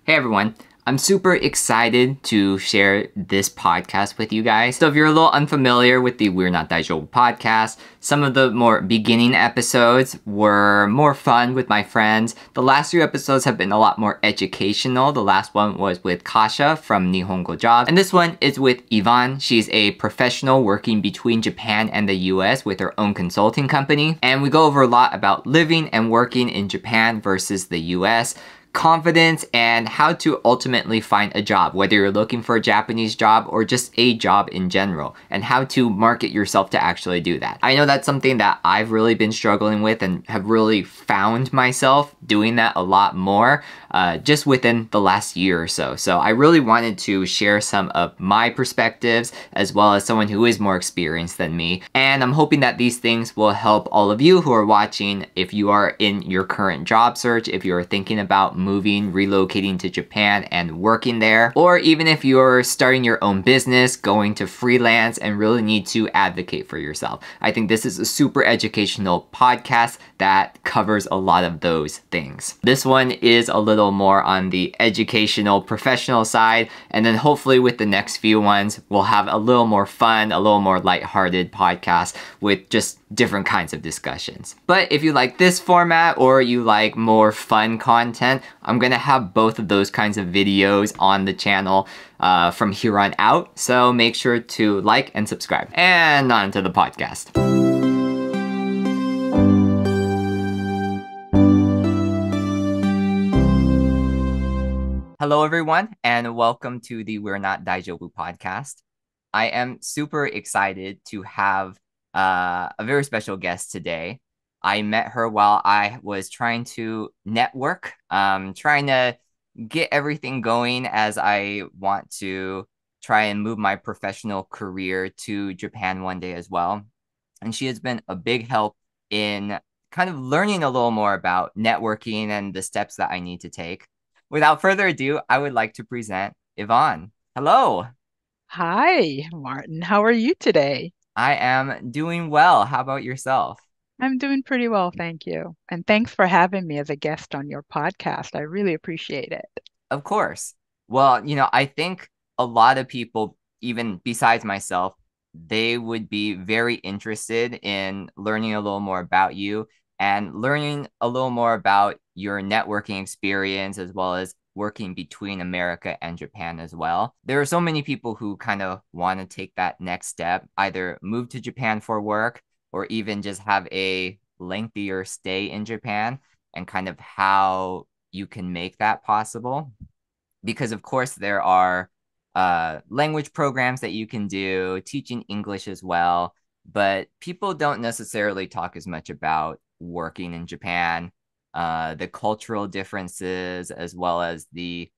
Hey everyone, I'm super excited to share this podcast with you guys. So if you're a little unfamiliar with the We're Not Daijoubu podcast, some of the more beginning episodes were more fun with my friends. The last few episodes have been a lot more educational. The last one was with Kasha from Nihongo Jobs, and this one is with Yvonne. She's a professional working between Japan and the US with her own consulting company. And we go over a lot about living and working in Japan versus the US, confidence, and how to ultimately find a job, whether you're looking for a Japanese job or just a job in general, and how to market yourself to actually do that. I know that's something that I've really been struggling with and have really found myself doing that a lot more just within the last year or so. So I really wanted to share some of my perspectives as well as someone who is more experienced than me. And I'm hoping that these things will help all of you who are watching if you are in your current job search, if you're thinking about moving, relocating to Japan and working there, or even if you're starting your own business, going to freelance and really need to advocate for yourself. I think this is a super educational podcast that covers a lot of those things. This one is a little more on the educational, professional side, and then hopefully with the next few ones, we'll have a little more fun, a little more lighthearted podcast with just different kinds of discussions. But if you like this format or you like more fun content, I'm gonna have both of those kinds of videos on the channel from here on out. So make sure to like and subscribe. And on to the podcast. Hello everyone, and welcome to the We're Not Daijoubu podcast. I am super excited to have a very special guest today. I met her while I was trying to network, trying to get everything going as I want to try and move my professional career to Japan one day as well. And she has been a big help in kind of learning a little more about networking and the steps that I need to take. Without further ado, I would like to present Yvonne. Hello. Hi, Martin. How are you today? I am doing well. How about yourself? I'm doing pretty well, thank you. And thanks for having me as a guest on your podcast. I really appreciate it. Of course. Well, I think a lot of people, even besides myself, they would be very interested in learning a little more about you and learning a little more about your networking experience as well as working between America and Japan as well. There are so many people who kind of want to take that next step, either move to Japan for work or even just have a lengthier stay in Japan, and kind of how you can make that possible. Because of course there are language programs that you can do, teaching English as well, but people don't necessarily talk as much about working in Japan, the cultural differences, as well as the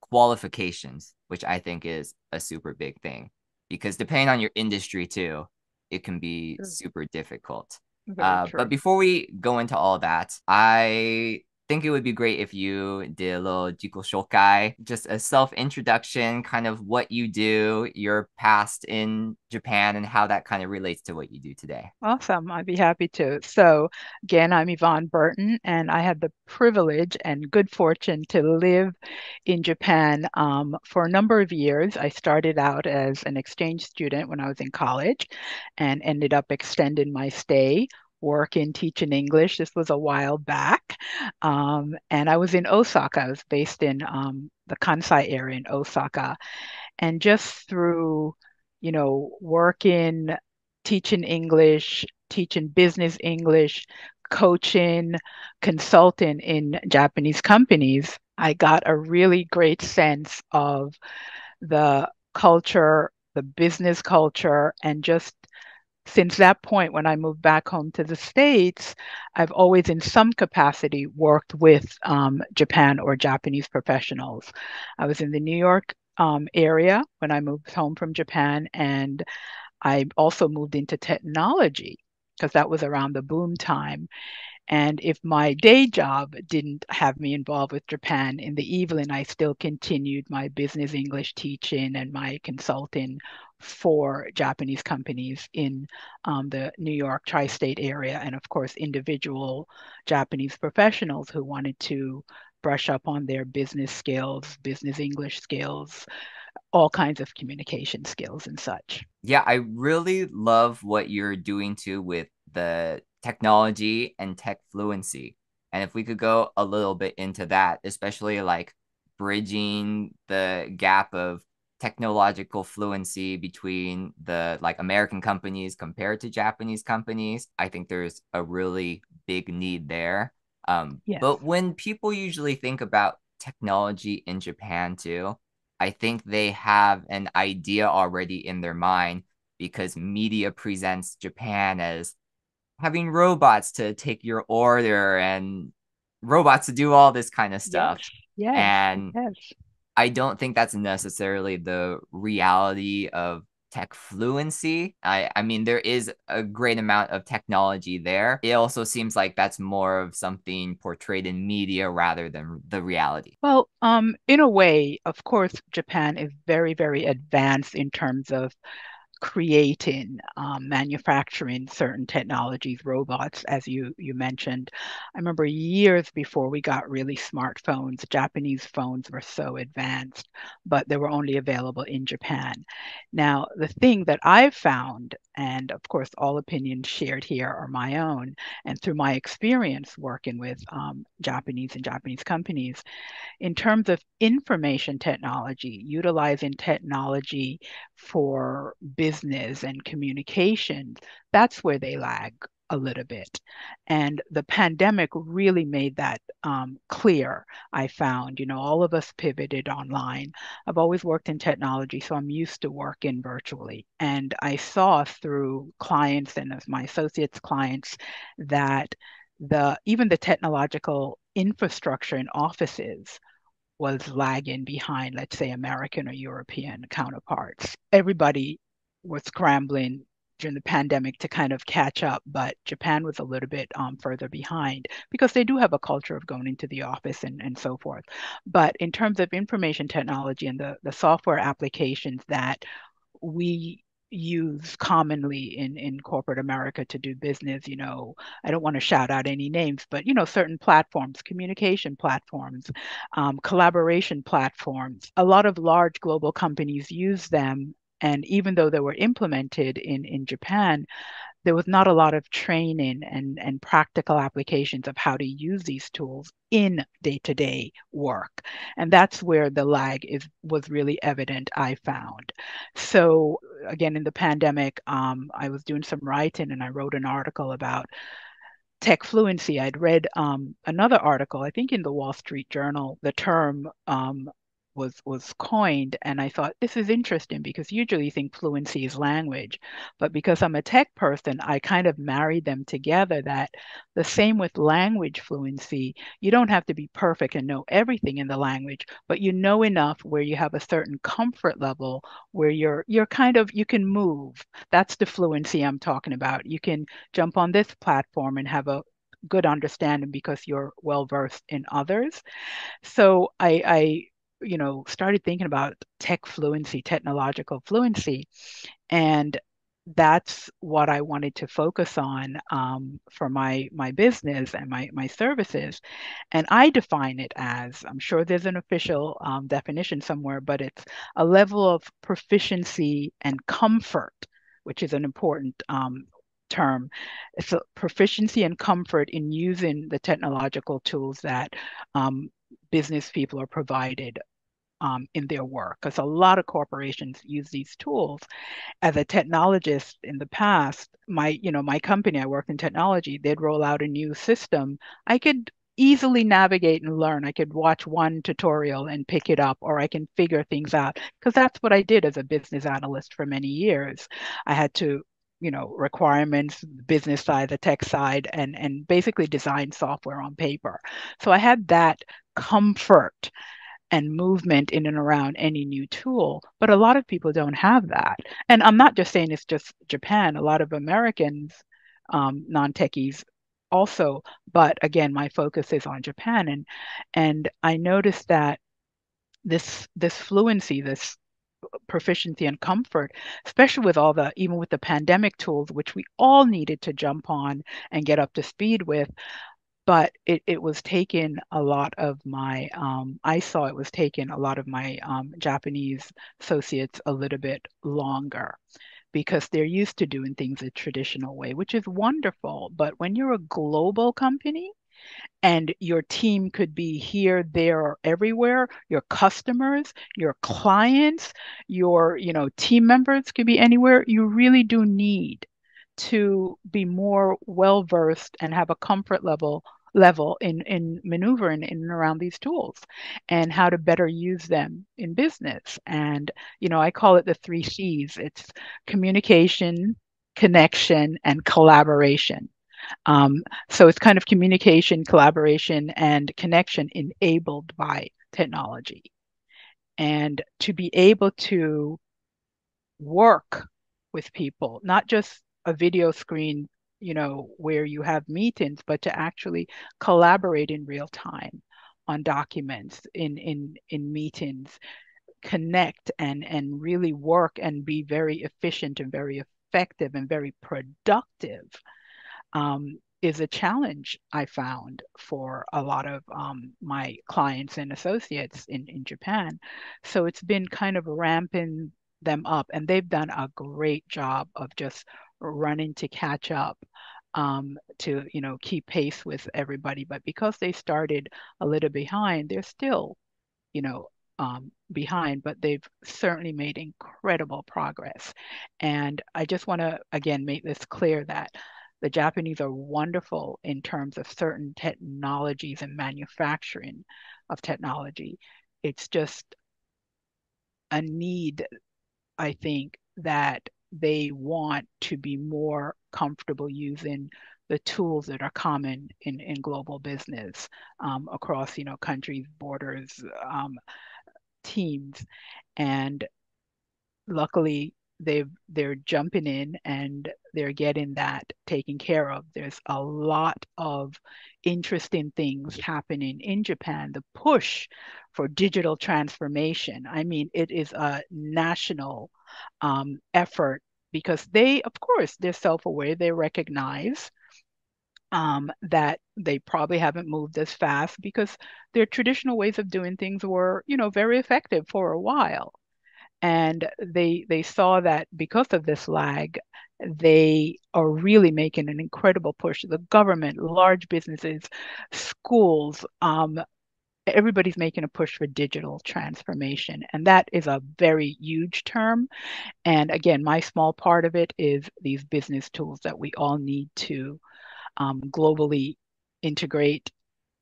qualifications, which I think is a super big thing. Because depending on your industry too, it can be Mm, super difficult. very But true. before we go into all that, I think it would be great if you did a little jiko shokai, just a self-introduction, kind of what you do, your past in Japan, and how that kind of relates to what you do today. Awesome. I'd be happy to. So, again, I'm Yvonne Burton, and I had the privilege and good fortune to live in Japan for a number of years. I started out as an exchange student when I was in college and ended up extending my stay, working, teaching English. This was a while back. And I was in Osaka. I was based in the Kansai area in Osaka. And just through, working, teaching English, teaching business English, coaching, consulting in Japanese companies, I got a really great sense of the culture, the business culture, and just since that point, when I moved back home to the States, I've always, in some capacity, worked with Japan or Japanese professionals. I was in the New York area when I moved home from Japan, and I also moved into technology because that was around the boom time. And if my day job didn't have me involved with Japan, in the evening, I still continued my business English teaching and my consulting for Japanese companies in the New York tri-state area. And of course, individual Japanese professionals who wanted to brush up on their business skills, business English skills, all kinds of communication skills and such. Yeah, I really love what you're doing too with the technology and tech fluency. And if we could go a little bit into that, especially like bridging the gap of technological fluency between the like American companies compared to Japanese companies, I think there's a really big need there. Yes. But when people usually think about technology in Japan too, I think they have an idea already in their mind because media presents Japan as having robots to take your order and robots to do all this kind of Yes. stuff. Yes. And Yes. I don't think that's necessarily the reality of tech fluency. I mean, there is a great amount of technology there. It also seems like that's more of something portrayed in media rather than the reality. Well, in a way, of course, Japan is very, very advanced in terms of creating, manufacturing certain technologies, robots, as you mentioned. I remember years before we got really smartphones, Japanese phones were so advanced, but they were only available in Japan. Now, the thing that I've found, and of course, all opinions shared here are my own, and through my experience working with Japanese and Japanese companies, in terms of information technology, utilizing technology for business and communications, that's where they lag a little bit. And the pandemic really made that clear. I found, all of us pivoted online. I've always worked in technology, so I'm used to working virtually. And I saw through clients and as my associates' clients that even the technological infrastructure in offices was lagging behind, let's say, American or European counterparts. Everybody was scrambling during the pandemic to kind of catch up, but Japan was a little bit further behind because they do have a culture of going into the office and so forth. But in terms of information technology and the software applications that we use commonly in corporate America to do business, I don't want to shout out any names, but certain platforms, communication platforms, collaboration platforms, a lot of large global companies use them. And even though they were implemented in Japan, there was not a lot of training and practical applications of how to use these tools in day-to-day work. And that's where the lag was really evident, I found. So again, in the pandemic, I was doing some writing and I wrote an article about tech fluency. I'd read another article, I think in the Wall Street Journal, the term was coined, and I thought this is interesting because usually you think fluency is language, but because I'm a tech person, I kind of married them together. That the same with language fluency, you don't have to be perfect and know everything in the language, but you know enough where you have a certain comfort level where you're kind of you can move. That's the fluency I'm talking about. You can jump on this platform and have a good understanding because you're well versed in others. So I started thinking about tech fluency, technological fluency, and that's what I wanted to focus on for my business and my services. And I define it as, I'm sure there's an official definition somewhere, but it's a level of proficiency and comfort, which is an important term. It's a proficiency and comfort in using the technological tools that business people are provided in their work, because a lot of corporations use these tools. As a technologist in the past, my company, I worked in technology, they'd roll out a new system. I could easily navigate and learn. I could watch one tutorial and pick it up, or I can figure things out because that's what I did as a business analyst for many years. I had to requirements, business side, the tech side, and basically design software on paper. So I had that comfort and movement in and around any new tool. But a lot of people don't have that. And I'm not just saying it's just Japan, a lot of Americans, non-techies also. But again, my focus is on Japan. And I noticed that this fluency, this proficiency and comfort, especially with even with the pandemic tools, which we all needed to jump on and get up to speed with, but it was taking a lot of my, I saw it was taking a lot of my Japanese associates a little bit longer because they're used to doing things a traditional way, which is wonderful. But when you're a global company, and your team could be here, there, or everywhere. Your customers, your clients, your, team members could be anywhere. You really do need to be more well versed and have a comfort level in maneuvering in and around these tools and how to better use them in business. And, I call it the three C's. It's communication, connection, and collaboration. Um, so it's kind of communication, collaboration, and connection enabled by technology. And to be able to work with people, not just a video screen, where you have meetings, but to actually collaborate in real time on documents, in meetings, connect and really work and be very efficient and very effective and very productive, is a challenge I found for a lot of my clients and associates in Japan. So it's been kind of ramping them up, and they've done a great job of just running to catch up, to keep pace with everybody. But because they started a little behind, they're still behind, but they've certainly made incredible progress. And I just want to again make this clear that the Japanese are wonderful in terms of certain technologies and manufacturing of technology. It's just a need, I think, that they want to be more comfortable using the tools that are common in global business, across, countries, borders, teams. And luckily they're jumping in and they're getting that taken care of. There's a lot of interesting things happening in Japan. The push for digital transformation, I mean, it is a national effort because they, of course, they're self-aware. They recognize that they probably haven't moved as fast because their traditional ways of doing things were, very effective for a while, and they saw that because of this lag, they are really making an incredible push. The government, large businesses, schools, everybody's making a push for digital transformation, and that is a very huge term. And again, my small part of it is these business tools that we all need to globally integrate,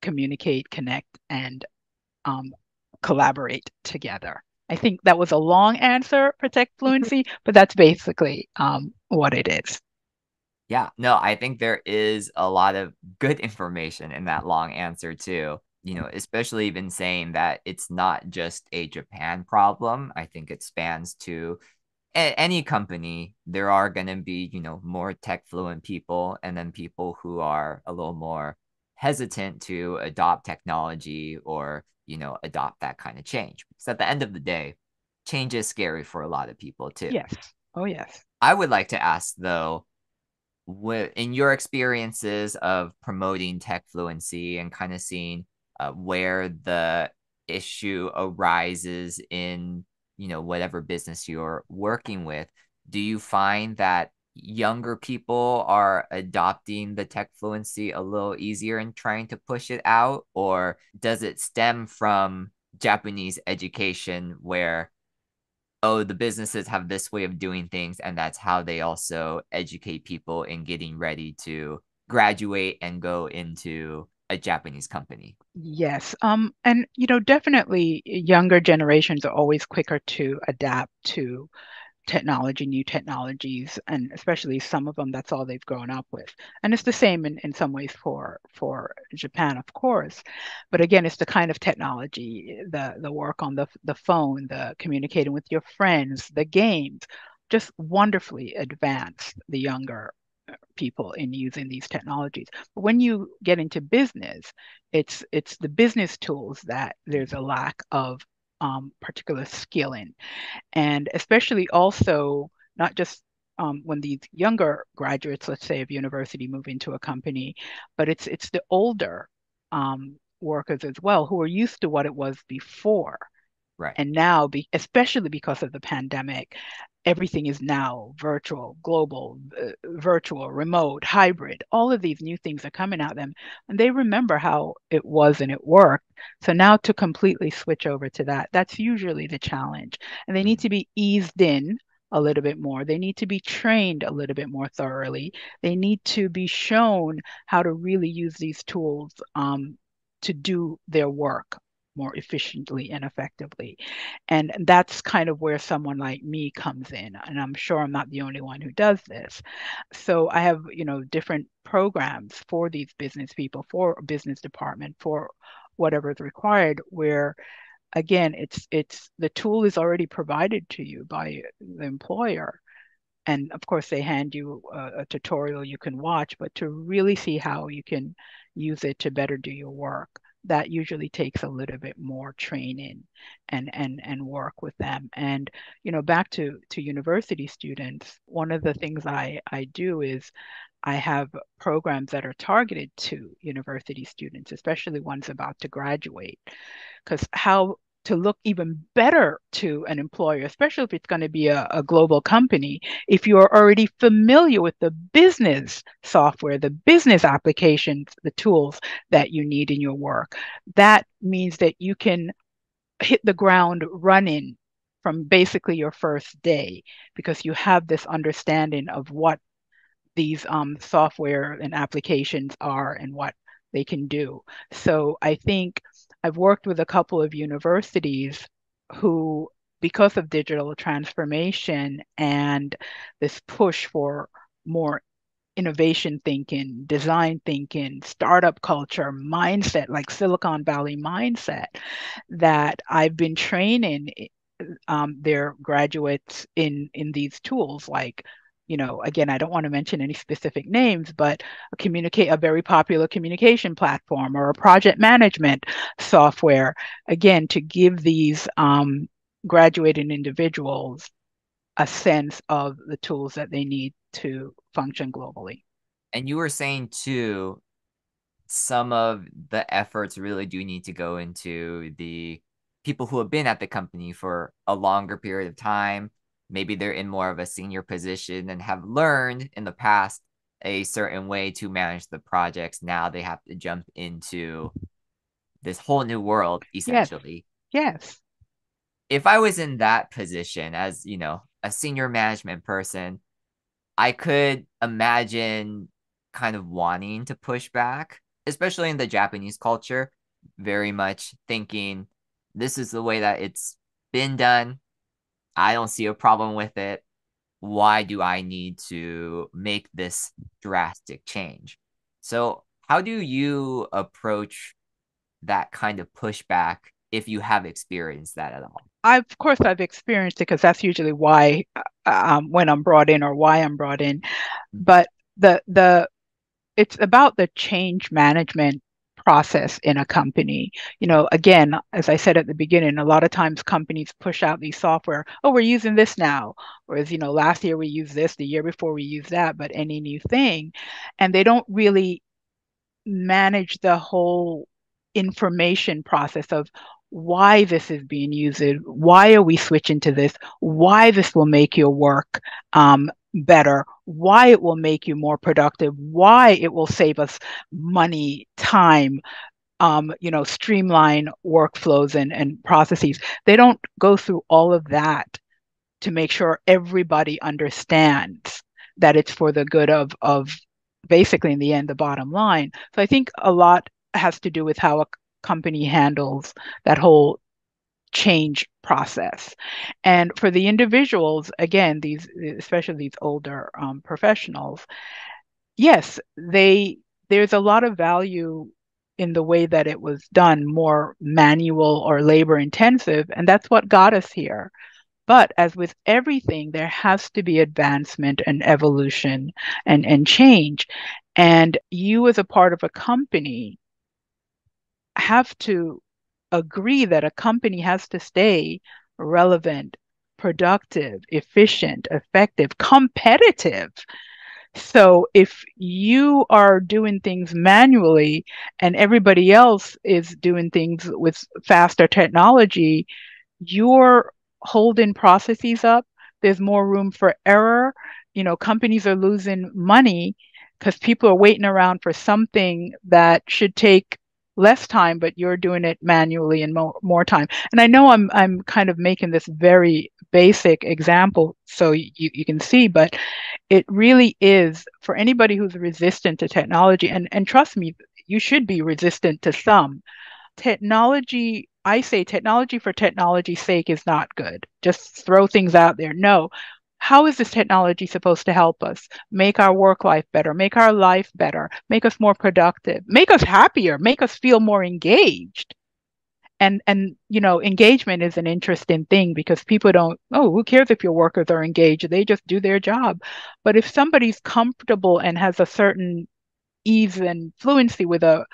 communicate, connect, and um, collaborate together. I think that was a long answer for tech fluency, but that's basically what it is. Yeah, no, I think there is a lot of good information in that long answer too. Especially even saying that it's not just a Japan problem. I think it spans to any company. There are going to be, more tech fluent people and then people who are a little more hesitant to adopt technology or, adopt that kind of change. Because at the end of the day, change is scary for a lot of people too. Yes. Oh, yes. I would like to ask though, in your experiences of promoting tech fluency and kind of seeing where the issue arises in, whatever business you're working with, do you find that younger people are adopting the tech fluency a little easier and trying to push it out? Or does it stem from Japanese education where oh, the businesses have this way of doing things, and that's how they also educate people in getting ready to graduate and go into a Japanese company? Yes. And definitely younger generations are always quicker to adapt to technology, new technologies, and especially some of them, that's all they've grown up with. And it's the same in some ways for Japan, of course. But again, it's the kind of technology, the work on the phone, the communicating with your friends, the games, just wonderfully advanced the younger people in using these technologies. But when you get into business, it's the business tools that there's a lack of particular skill in, and especially also not just when these younger graduates, let's say of university, move into a company, but it's the older workers as well who are used to what it was before. Right. And now, especially because of the pandemic, everything is now virtual, global, virtual, remote, hybrid. All of these new things are coming at them, and they remember how it was and it worked. So now to completely switch over to that, that's usually the challenge. And they need Mhm. to be eased in a little bit more. They need to be trained a little bit more thoroughly. They need to be shown how to really use these tools to do their work more efficiently and effectively. And that's kind of where someone like me comes in. And I'm sure I'm not the only one who does this. So I have, different programs for these business people, for a business department, for whatever is required, where again, it's the tool is already provided to you by the employer. And of course, they hand you a tutorial you can watch, but to really see how you can use it to better do your work, that usually takes a little bit more training and work with them. And back to university students, one of the things I do is I have programs that are targeted to university students, especially ones about to graduate, because how to look even better to an employer, especially if it's going to be a global company, if you're already familiar with the business software, the business applications, the tools that you need in your work. That means that you can hit the ground running from basically your first day because you have this understanding of what these software and applications are and what they can do. So I think I've worked with a couple of universities who, because of digital transformation and this push for more innovation thinking, design thinking, startup culture, mindset, like Silicon Valley mindset, that I've been training their graduates in these tools like again, I don't want to mention any specific names, but a very popular communication platform or a project management software, again, to give these graduating individuals a sense of the tools that they need to function globally. And you were saying too, some of the efforts really do need to go into the people who have been at the company for a longer period of time. Maybe they're in more of a senior position and have learned in the past a certain way to manage the projects. Now they have to jump into this whole new world, Yes, essentially. yes. If I was in that position as, a senior management person, I could imagine kind of wanting to push back, especially in the Japanese culture, very much thinking this is the way that it's been done. I don't see a problem with it. Why do I need to make this drastic change? So, how do you approach that kind of pushback if you have experienced that at all? Of course, I've experienced it because that's usually why when I'm brought in or why I'm brought in. But the it's about the change management process in a company. Again, as I said at the beginning, a lot of times companies push out these software. Oh, we're using this now. Whereas, last year we used this, the year before we used that, but any new thing. And they don't really manage the whole information process of why this is being used, why are we switching to this, why this will make your work better, why it will make you more productive, why it will save us money, time, streamline workflows and processes. They don't go through all of that to make sure everybody understands that it's for the good of basically in the end the bottom line. So I think a lot has to do with how a company handles that whole change process. And for the individuals, again, these especially these older professionals, yes, there's a lot of value in the way that it was done, more manual or labor intensive, and that's what got us here. But as with everything, there has to be advancement and evolution and change. And you, as a part of a company, have to agree that a company has to stay relevant, productive, efficient, effective, competitive. So if you are doing things manually and everybody else is doing things with faster technology, you're holding processes up. There's more room for error. Companies are losing money because people are waiting around for something that should take less time, but you're doing it manually and more time. And I know I'm kind of making this very basic example so you can see, but it really is for anybody who's resistant to technology, and trust me, you should be resistant to some technology. I say technology for technology's sake is not good. Just throw things out there. No. How is this technology supposed to help us make our work life better, make our life better, make us more productive, make us happier, make us feel more engaged? And engagement is an interesting thing because people don't, oh, who cares if your workers are engaged? They just do their job. But if somebody's comfortable and has a certain ease and fluency with a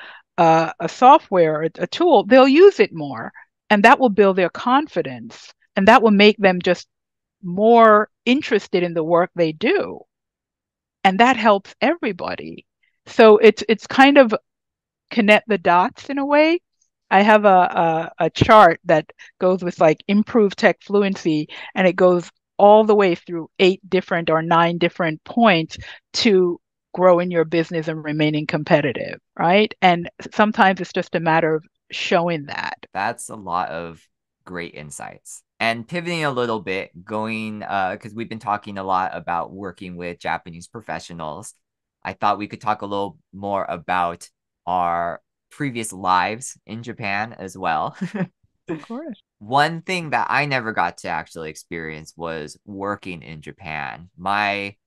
software, a tool, they'll use it more, and that will build their confidence, and that will make them just more interested in the work they do, and that helps everybody. So it's kind of connect the dots in a way. I have a chart that goes with like improved tech fluency, and it goes all the way through 8 different or 9 different points to growing your business and remaining competitive, right? And sometimes it's just a matter of showing that. That's a lot of great insights. And pivoting a little bit, going because we've been talking a lot about working with Japanese professionals, I thought we could talk a little more about our previous lives in Japan as well. Of course. One thing that I never got to actually experience was working in Japan. My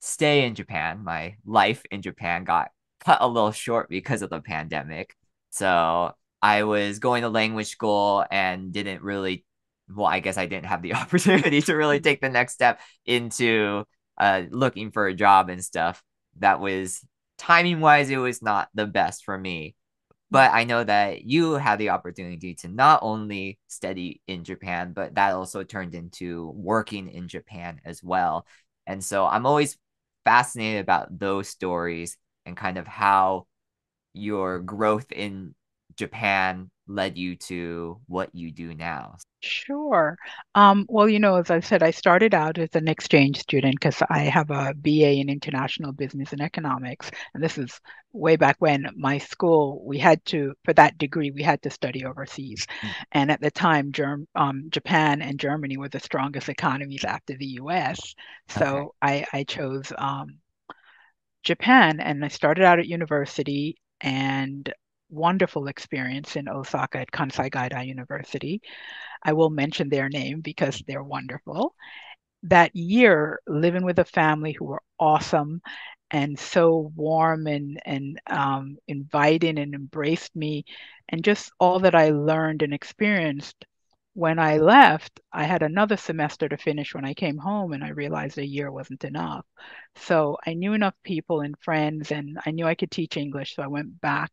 stay in Japan, my life in Japan got cut a little short because of the pandemic. So I was going to language school and didn't really, well, I guess I didn't have the opportunity to really take the next step into looking for a job and stuff. That was timing wise, it was not the best for me. But I know that you had the opportunity to not only study in Japan, but that also turned into working in Japan as well. And so I'm always fascinated about those stories and kind of how your growth in Japan led you to what you do now. Sure. Well, as I said, I started out as an exchange student because I have a BA in international business and economics. And this is way back when my school, we had to, for that degree, we had to study overseas. Mm. And at the time, Japan and Germany were the strongest economies after the US. Okay. So I chose Japan, and I started out at university and wonderful experience in Osaka at Kansai Gaidai University. I will mention their name because they're wonderful. That year, living with a family who were awesome and so warm and inviting and embraced me, and just all that I learned and experienced. When I left, I had another semester to finish when I came home, and I realized a year wasn't enough. So I knew enough people and friends, and I knew I could teach English. So I went back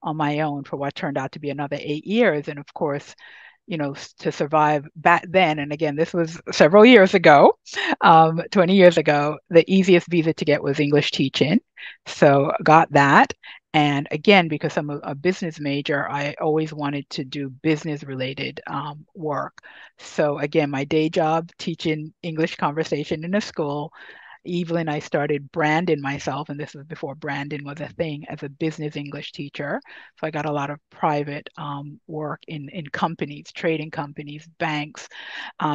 on my own for what turned out to be another 8 years. And of course, to survive back then, and again, this was several years ago, 20 years ago, the easiest visa to get was English teaching. So got that. And again, because I'm a business major, I always wanted to do business related work. So again, my day job teaching English conversation in a school. Evelyn, I started branding myself, and this was before branding was a thing, as a business English teacher. So I got a lot of private work in companies, trading companies, banks,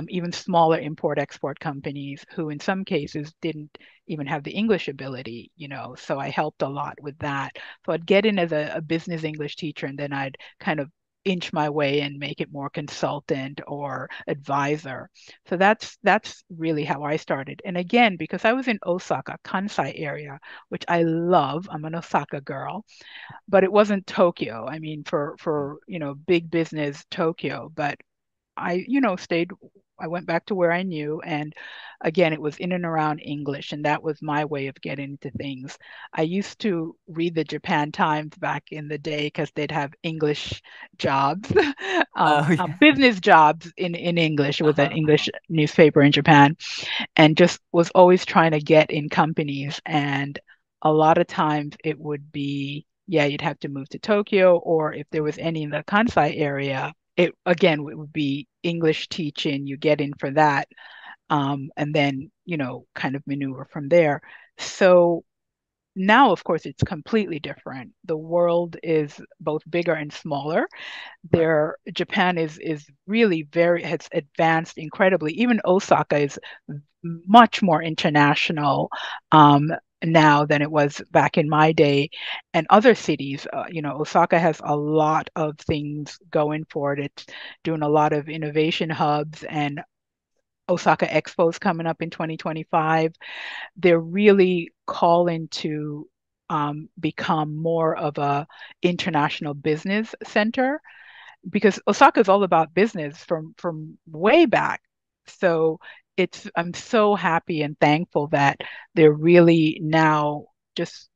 even smaller import-export companies who in some cases didn't even have the English ability, so I helped a lot with that. So I'd get in as a business English teacher, and then I'd kind of inch my way and make it more consultant or advisor. So that's really how I started. And again, because I was in Osaka, Kansai area, which I love, I'm an Osaka girl, but it wasn't Tokyo. I mean, for big business Tokyo, but I stayed I went back to where I knew, and again, it was in and around English, and that was my way of getting into things. I used to read the Japan Times back in the day because they'd have English jobs, Oh yeah. business jobs in English. It was an Uh-huh, uh-huh. English newspaper in Japan, and just was always trying to get in companies. And a lot of times it would be, yeah, you'd have to move to Tokyo, or if there was any in the Kansai area, it again it would be English teaching. You get in for that, and then kind of maneuver from there. So now, of course, it's completely different. The world is both bigger and smaller. Right. Japan is really very has advanced incredibly. Even Osaka is much more international now than it was back in my day. And other cities, Osaka has a lot of things going for it. It's doing a lot of innovation hubs, and Osaka Expo is coming up in 2025. They're really calling to become more of a international business center, because Osaka is all about business from way back. So I'm so happy and thankful that they're really now just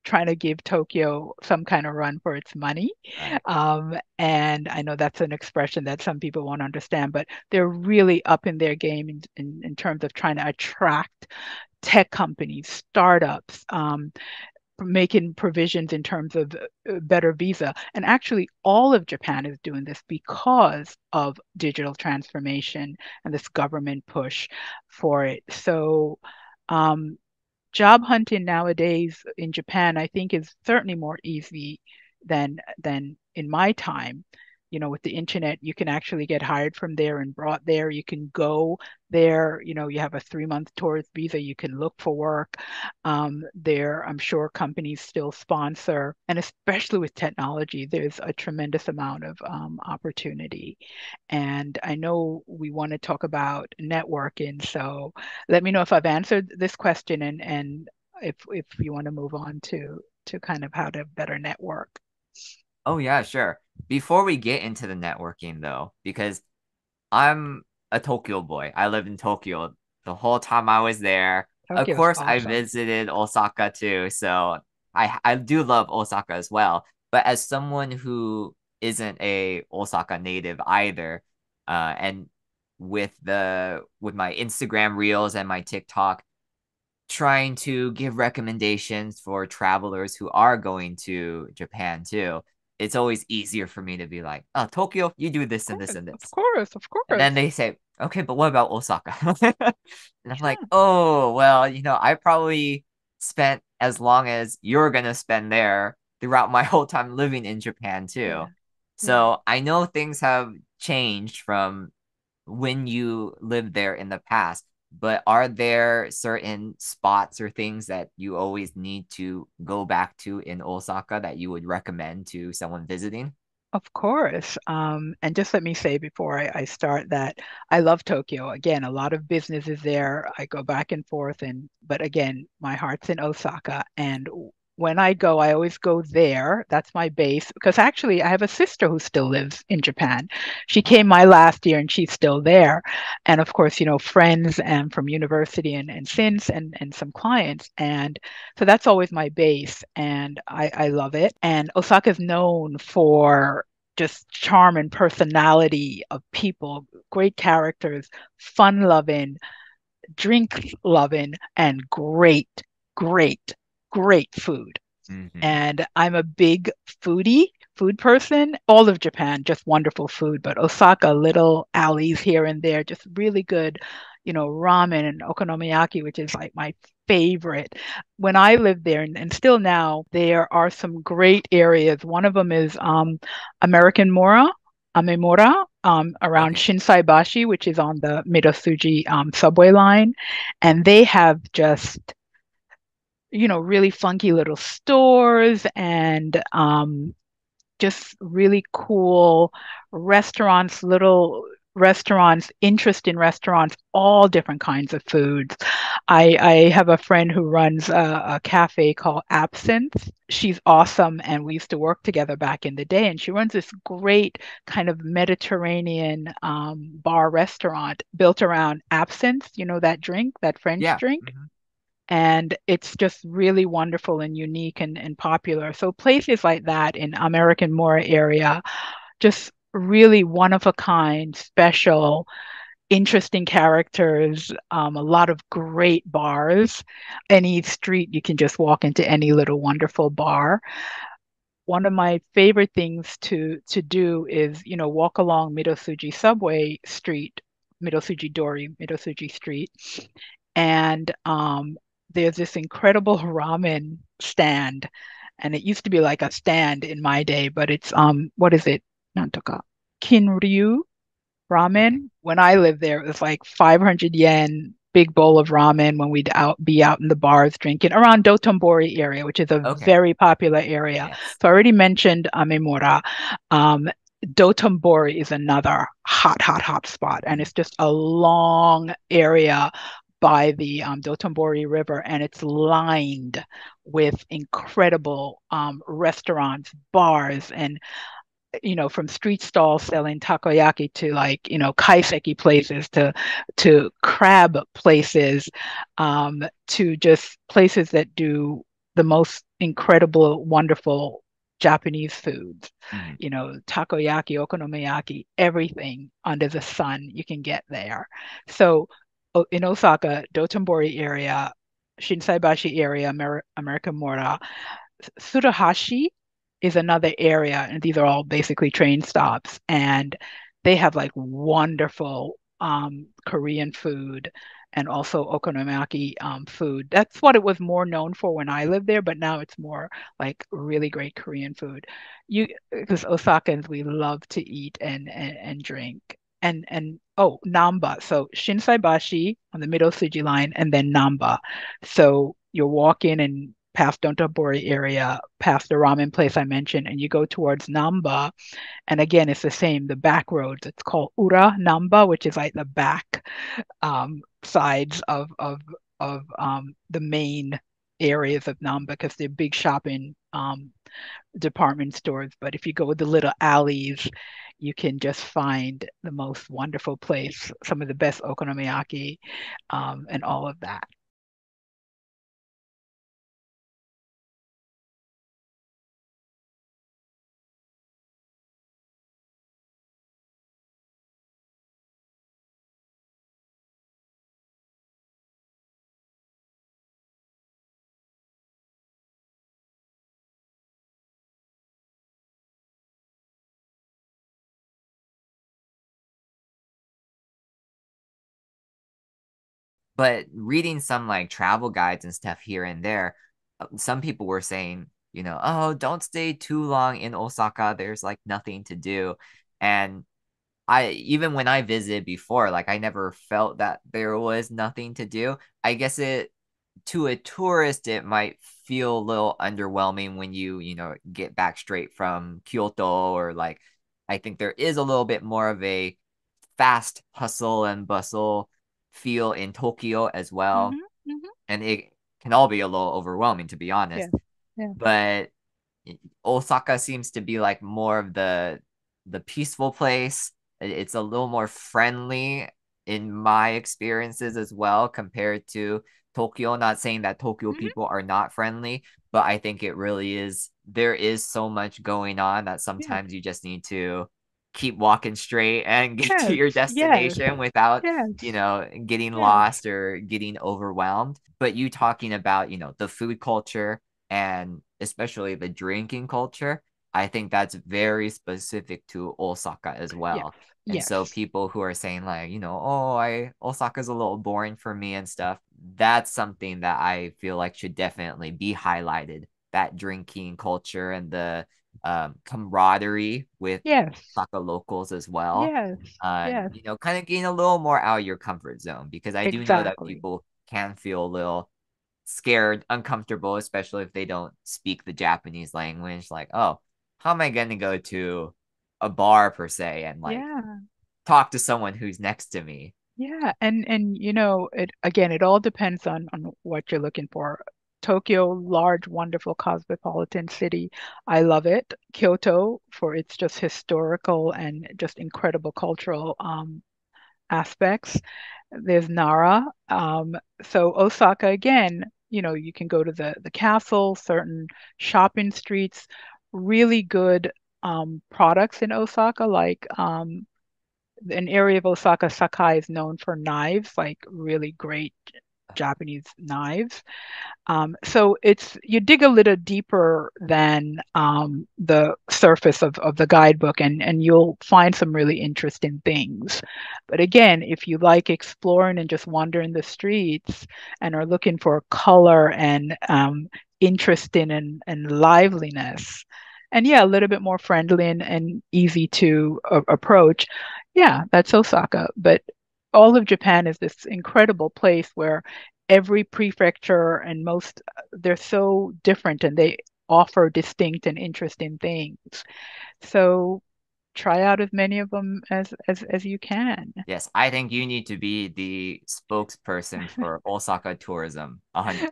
trying to give Tokyo some kind of run for its money. Right. And I know that's an expression that some people won't understand, but they're really up in their game in terms of trying to attract tech companies, startups, making provisions in terms of better visa. And actually, all of Japan is doing this because of digital transformation and this government push for it. So, um, job hunting nowadays in Japan, I think, is certainly more easy than in my time. With the internet, you can actually get hired from there and brought there. You can go there. You have a 3-month tourist visa. You can look for work. There, I'm sure companies still sponsor, and especially with technology, there's a tremendous amount of opportunity. And I know we want to talk about networking, so let me know if I've answered this question, and if you want to move on to kind of how to better network. Oh yeah, sure. Before we get into the networking though, because I'm a Tokyo boy. I lived in Tokyo the whole time I was there. Of Tokyo's course, I awesome. visited Osaka too, so I do love Osaka as well. But as someone who isn't a Osaka native either, and with my Instagram reels and my TikTok, trying to give recommendations for travelers who are going to Japan too, it's always easier for me to be like, oh, Tokyo, you do this and this Course, and of this. course, of And then course. they say, okay, but what about Osaka? And I'm like, Yeah, oh, well, I probably spent as long as you're gonna spend there throughout my whole time living in Japan too. yeah, yeah. So I know things have changed from when you lived there in the past, but are there certain spots or things that you always need to go back to in Osaka that you would recommend to someone visiting? Of course. And just let me say before I start that I love Tokyo. Again, a lot of business is there. I go back and forth, but again, my heart's in Osaka. And when I go, I always go there. That's my base, because actually I have a sister who still lives in Japan. She came Oh, my last year and she's still there. And of course, friends and from university and since and some clients. And so that's always my base, and I love it. And Osaka is known for just charm and personality of people, great characters, fun loving, drink loving, and great, great, great food. mm-hmm. And I'm a big food person. All of Japan, just wonderful food, but Osaka, little alleys here and there, just really good, ramen and okonomiyaki, which is like my favorite. When I lived there, and still now, there are some great areas. One of them is American Mora, Amemura, around Okay. Shinsaibashi, which is on the Midosuji subway line. And they have just really funky little stores, and just really cool restaurants, little. restaurants, interest in restaurants, all different kinds of foods. I have a friend who runs a cafe called Absinthe. She's awesome, and we used to work together back in the day. And she runs this great kind of Mediterranean bar restaurant built around absinthe, you know, that drink, that French Yeah. drink. Mhm. And it's just really wonderful and unique and popular. So places like that in American Mora area, just really one of a kind, special, interesting characters, a lot of great bars. Any street, you can just walk into any little wonderful bar. One of my favorite things to do is, you know, walk along Midosuji Subway Street, Midosuji Dori, Midosuji Street, and there's this incredible ramen stand, and it used to be like a stand in my day, but it's what is it? Nantoka Kinryu Okay. ramen. When I lived there, it was like 500 yen, big bowl of ramen when we'd be out in the bars drinking around Dotonbori area, which is a Okay. very popular area. Yes. So I already mentioned Amemura. Um, Dotonbori is another hot, hot, hot spot, and Mhm. it's just a long area by the Dotonbori River, and it's lined with incredible restaurants, bars, and you know, from street stalls selling takoyaki to like, you know, kaiseki places to crab places, to just places that do the most incredible, wonderful Japanese foods. Mhm. You know, takoyaki, okonomiyaki, everything under the sun you can get there. So in Osaka, Dotonbori area, Shinsaibashi area, American Mora, Tsuruhashi is another area, and these are all basically train stops, and they have like wonderful Korean food and also okonomiyaki food. That's what it was more known for when I lived there, but now it's more like really great Korean food. You, because Osakans, we love to eat and drink. And oh, Namba. So Shinsaibashi on the Middle Suji line, and then Namba. So you're walking and past Dontabori area, past the ramen place I mentioned, and you go towards Namba. And again, it's the same, the back roads. It's called Ura Namba, which is like the back sides of the main areas of Namba because they're big shopping department stores. But if you go with the little alleys, you can just find the most wonderful place, some of the best okonomiyaki, and all of that. But reading some like travel guides and stuff here and there, some people were saying, oh, don't stay too long in Osaka. There's like nothing to do. And I even when I visited before, like I never felt that there was nothing to do. I guess it to a tourist, it might feel a little underwhelming when get back straight from Kyoto or like I think there is a little bit more of a fast hustle and bustle feel in Tokyo as well. Hmm. Hmm. And it can all be a little overwhelming, to be Yeah. honest. Yeah. But Osaka seems to be like more of the peaceful place. It's a little more friendly in my experiences as well compared to Tokyo. Not saying that Tokyo Hmm. people are not friendly, but I think it really is. There is so much going on that Yes. sometimes you just need to keep walking straight and get to Yes. your Yes. destination without, Yes. getting Yes. lost or getting overwhelmed. But you talking about, the food culture and especially the drinking culture, I think that's very specific to Osaka as Yes. well. And so Yes. people who are saying like, oh, I Osaka's a little boring for me and stuff, that's something that I feel like should definitely be highlighted. That drinking culture and the camaraderie with Yes. Osaka locals as well. Yes. Yes. Kind of getting a little more out of your comfort zone because I do know that Exactly. people can feel a little scared, uncomfortable, especially if they don't speak the Japanese language. Like, oh, how am I going to go to a bar per se and like Yeah. talk to someone who's next to me. Yeah, and it again, it all depends on what you're looking for. Tokyo, large, wonderful cosmopolitan city. I love it. Kyoto for its just historical and just incredible cultural aspects. There's Nara. So Osaka again, you can go to the castle, certain shopping streets, really good products in Osaka, like an area of Osaka, Sakai is known for knives, like really great Japanese knives. So you dig a little deeper than the surface of the guidebook, and you'll find some really interesting things. But again, if you like exploring and just wandering the streets and are looking for color and interest in and liveliness, and yeah, a little bit more friendly and easy to approach, yeah, that's Osaka. But all of Japan is this incredible place where every prefecture and most they're so different and they offer distinct and interesting things. So try out as many of them as you can. Yes, I think you need to be the spokesperson for Osaka tourism. 100.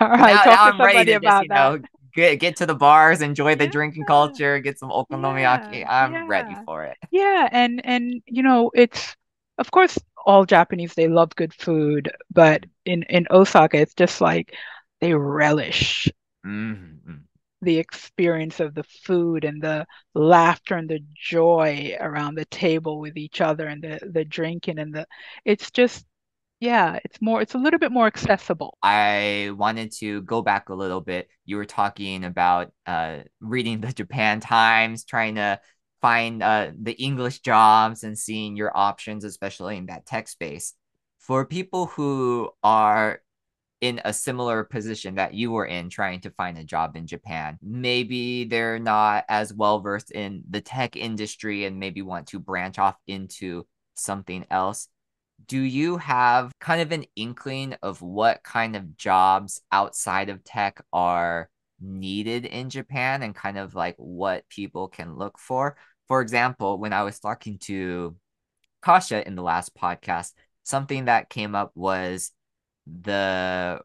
All right, Now talk to I'm ready somebody to just, about that. get to the bars, enjoy the Yeah, drinking culture, get some yeah, okonomiyaki. I'm ready yeah, for it. yeah. And it's of course all Japanese they love good food, but in Osaka it's just like they relish Mm-hmm. the experience of the food and the laughter and the joy around the table with each other and the drinking and the it's just yeah, it's a little bit more accessible. I wanted to go back a little bit. You were talking about reading the Japan Times, trying to find the English jobs and seeing your options, especially in that tech space. For people who are in a similar position that you were in trying to find a job in Japan. Maybe they're not as well versed in the tech industry and maybe want to branch off into something else. Do you have kind of an inkling of what kind of jobs outside of tech are needed in Japan and kind of like what people can look for? For example, when I was talking to Kasha in the last podcast, something that came up was the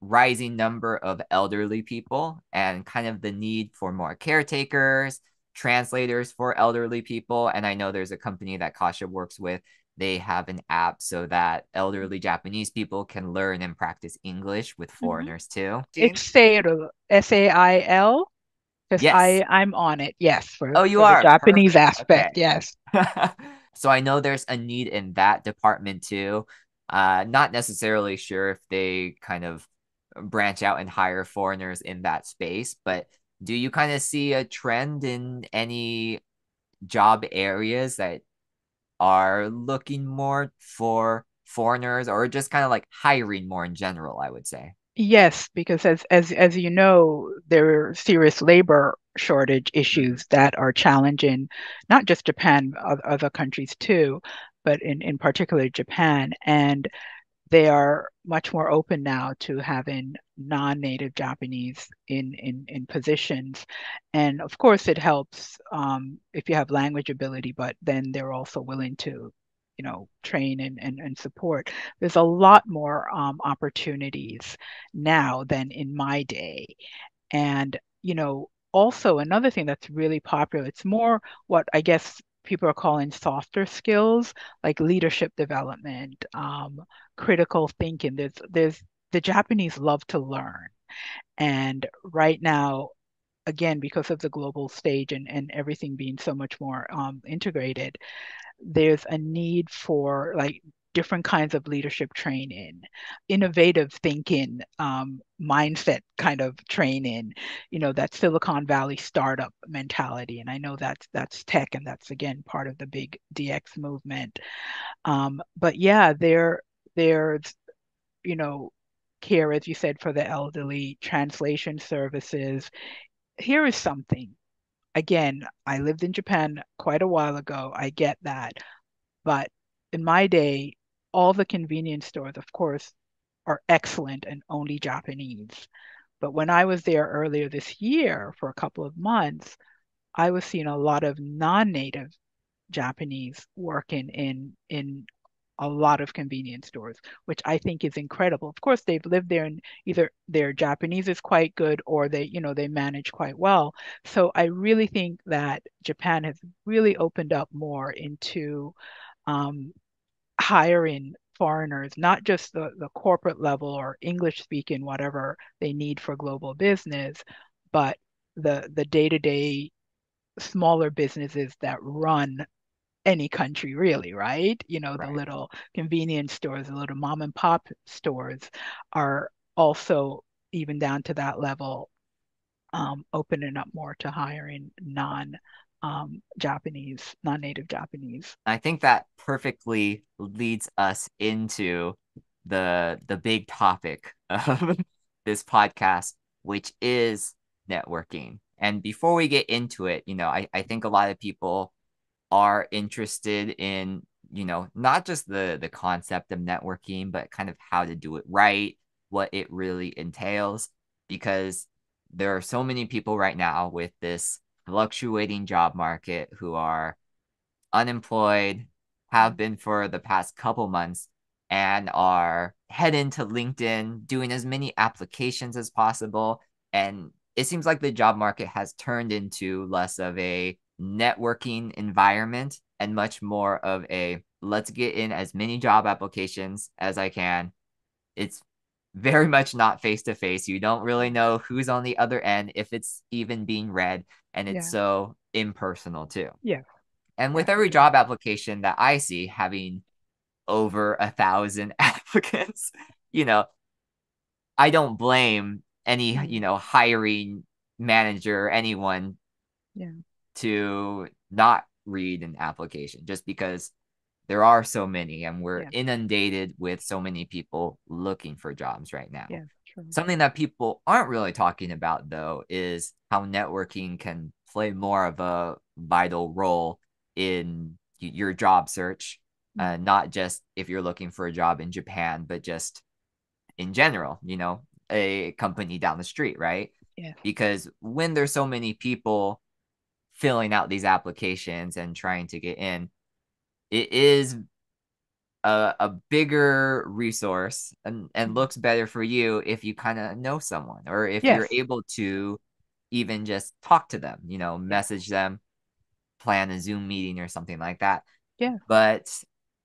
rising number of elderly people and kind of the need for more caretakers, translators for elderly people. And I know there's a company that Kasha works with. They have an app so that elderly Japanese people can learn and practice English with Mhm. foreigners too. It's Sail, Sail, because Yes. I'm on it. Yes, Oh, you for the are. Japanese Perfect. aspect. Okay. Yes. So I know there's a need in that department too. Not necessarily sure if they kind of branch out and hire foreigners in that space, but do you kind of see a trend in any job areas that are looking more for foreigners or just kind of like hiring more in general, I would say? Yes, because as you know, there are serious labor shortage Mm. issues that are challenging not just Japan, other countries too, but in particular Japan. And they are much more open now to having non-native Japanese in positions. And of course, it helps if you have language ability, but then they're also willing to, train and support. There's a lot more opportunities now than in my day. And, also another thing that's really popular, it's more what I guess people are calling softer skills, like leadership development, critical thinking. There's the Japanese love to learn. And right now, again, because of the global stage and everything being so much more integrated, there's a need for like different kinds of leadership training, innovative thinking, mindset kind of training, that Silicon Valley startup mentality. And I know that's tech, and that's again part of the big DX movement. But yeah, there's you know care, as you said, for the elderly, translation services. Here is something. Again, I lived in Japan quite a while ago. I get that. But in my day, all the convenience stores, of course, are excellent and only Japanese. But when I was there earlier this year for a couple of months, I was seeing a lot of non-native Japanese working in a lot of convenience stores, which I think is incredible. Of course, they've lived there and either their Japanese is quite good or they manage quite well. So I really think that Japan has really opened up more into um, hiring foreigners, not just the corporate level or English speaking, whatever they need for global business, but the day-to-day smaller businesses that run any country really, right? The Right. little convenience stores, the little mom and pop stores are also even down to that level, opening up more to hiring Japanese, non-native Japanese. I think that perfectly leads us into the big topic of this podcast, which is networking. And before we get into it, I think a lot of people are interested in, not just the concept of networking, but kind of how to do it right, what it really entails, because there are so many people right now with this fluctuating job market who are unemployed, have been for the past couple months, and are heading to LinkedIn, doing as many applications as possible. And it seems like the job market has turned into less of a networking environment and much more of a let's get in as many job applications as I can. It's very much not face to face. You don't really know who's on the other end, if it's even being read, and it's Yeah, so impersonal too. yeah, And with yes, every it is. job application that I see having over 1,000 applicants, you know, I don't blame any, Mm, hiring manager or anyone yeah, to not read an application just because there are so many and we're yeah, inundated with so many people looking for jobs right now. yeah, true. Something that people aren't really talking about, though, is how networking can play more of a vital role in your job search, Mm, not just if you're looking for a job in Japan, but just in general, a company down the street, right? yes, Because when there's so many people filling out these applications and trying to get in, it is a bigger resource and mm, looks better for you if you kind of know someone or if you're yes, able to even just talk to them, yes, message them, plan a Zoom meeting or something like that. yes, But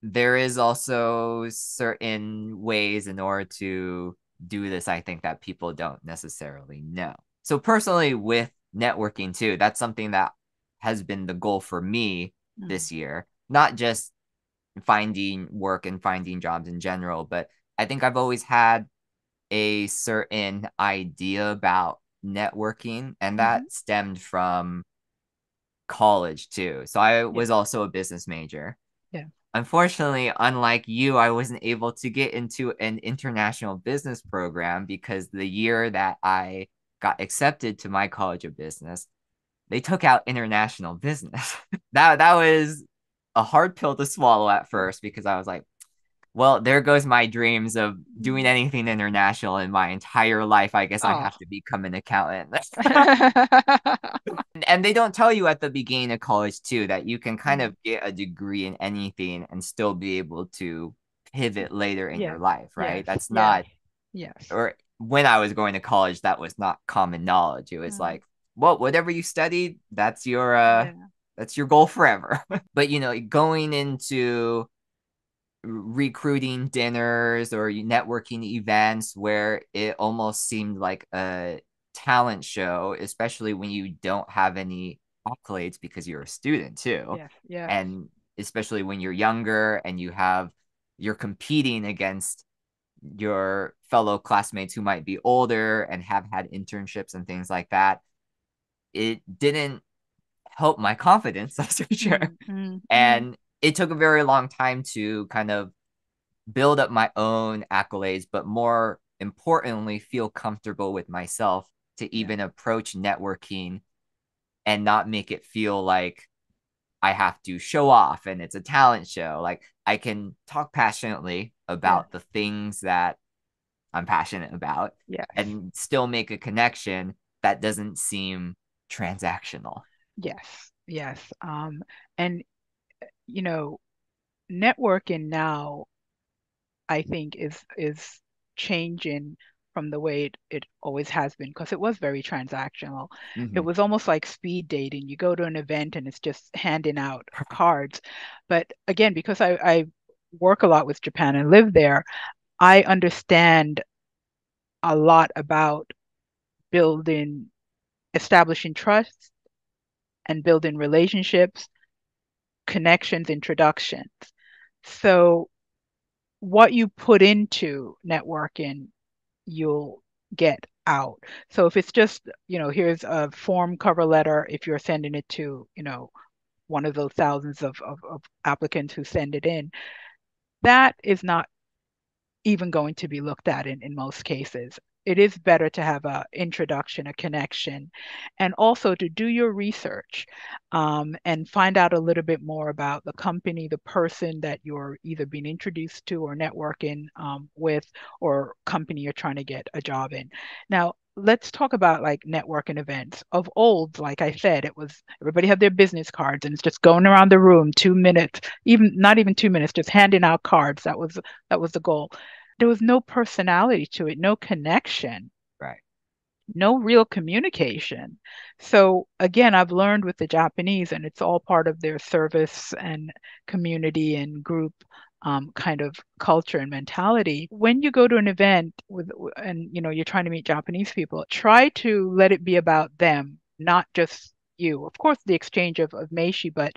there is also certain ways in order to do this, I think, that people don't necessarily know. So personally with networking too, that's something that has been the goal for me mm, this year, not just finding work and finding jobs in general, but I think I've always had a certain idea about networking, and hmm, that stemmed from college too. So I yes, was also a business major. yeah, Unfortunately, unlike you, I wasn't able to get into an international business program because the year that I got accepted to my college of business, they took out international business. That was a hard pill to swallow at first because I was like, well, there goes my dreams of doing mm. anything international in my entire life. I guess I Oh. have to become an accountant. And they don't tell you at the beginning of college too that you can kind Mm, of get a degree in anything and still be able to pivot later in your yes, life, right? yes, That's yes, not, yes. or when I was going to college, that was not common knowledge. It was Mm, like, well, whatever you studied, yeah, that's your goal forever. But going into recruiting dinners or networking events where it almost seemed like a talent show, especially when you don't have any accolades because you're a student too. yes, yes. And especially when you're younger and you're competing against your fellow classmates who might be older and have had internships and things like that. It didn't help my confidence, that's for sure. Mm, mm, mm. And it took a very long time to kind of build up my own accolades, but more importantly, feel comfortable with myself to Yeah, even approach networking and not make it feel like I have to show off and it's a talent show. Like I can talk passionately yes, about the things that I'm passionate about yes, and still make a connection that doesn't seem transactional. yes, yes. And you know, networking now, I think is changing from the way it always has been because it was very transactional. It Hmm. was almost like speed dating. You go to an event and it's just handing out cards. But again, because I work a lot with Japan and live there, I understand a lot about building, establishing trust and building relationships, connections, introductions. So what you put into networking, you'll get out. So if it's just, here's a form cover letter, if you're sending it to, one of those thousands of applicants who send it in, that is not even going to be looked at in most cases. It is better to have a introduction, a connection, and also to do your research and find out a little bit more about the company, the person that you're either being introduced to or networking with, or company you're trying to get a job in. Now, let's talk about like networking events. Of old, like I said, it was everybody had their business cards and it's just going around the room 2 minutes, even not even 2 minutes, just handing out cards. That was the goal. There was no personality to it, no connection, Right. no real communication. So again, I've learned with the Japanese, and it's all part of their service and community and group kind of culture and mentality. When you go to an event and you're trying to meet Japanese people, try to let it be about them, not just you. Of course, the exchange of meishi, but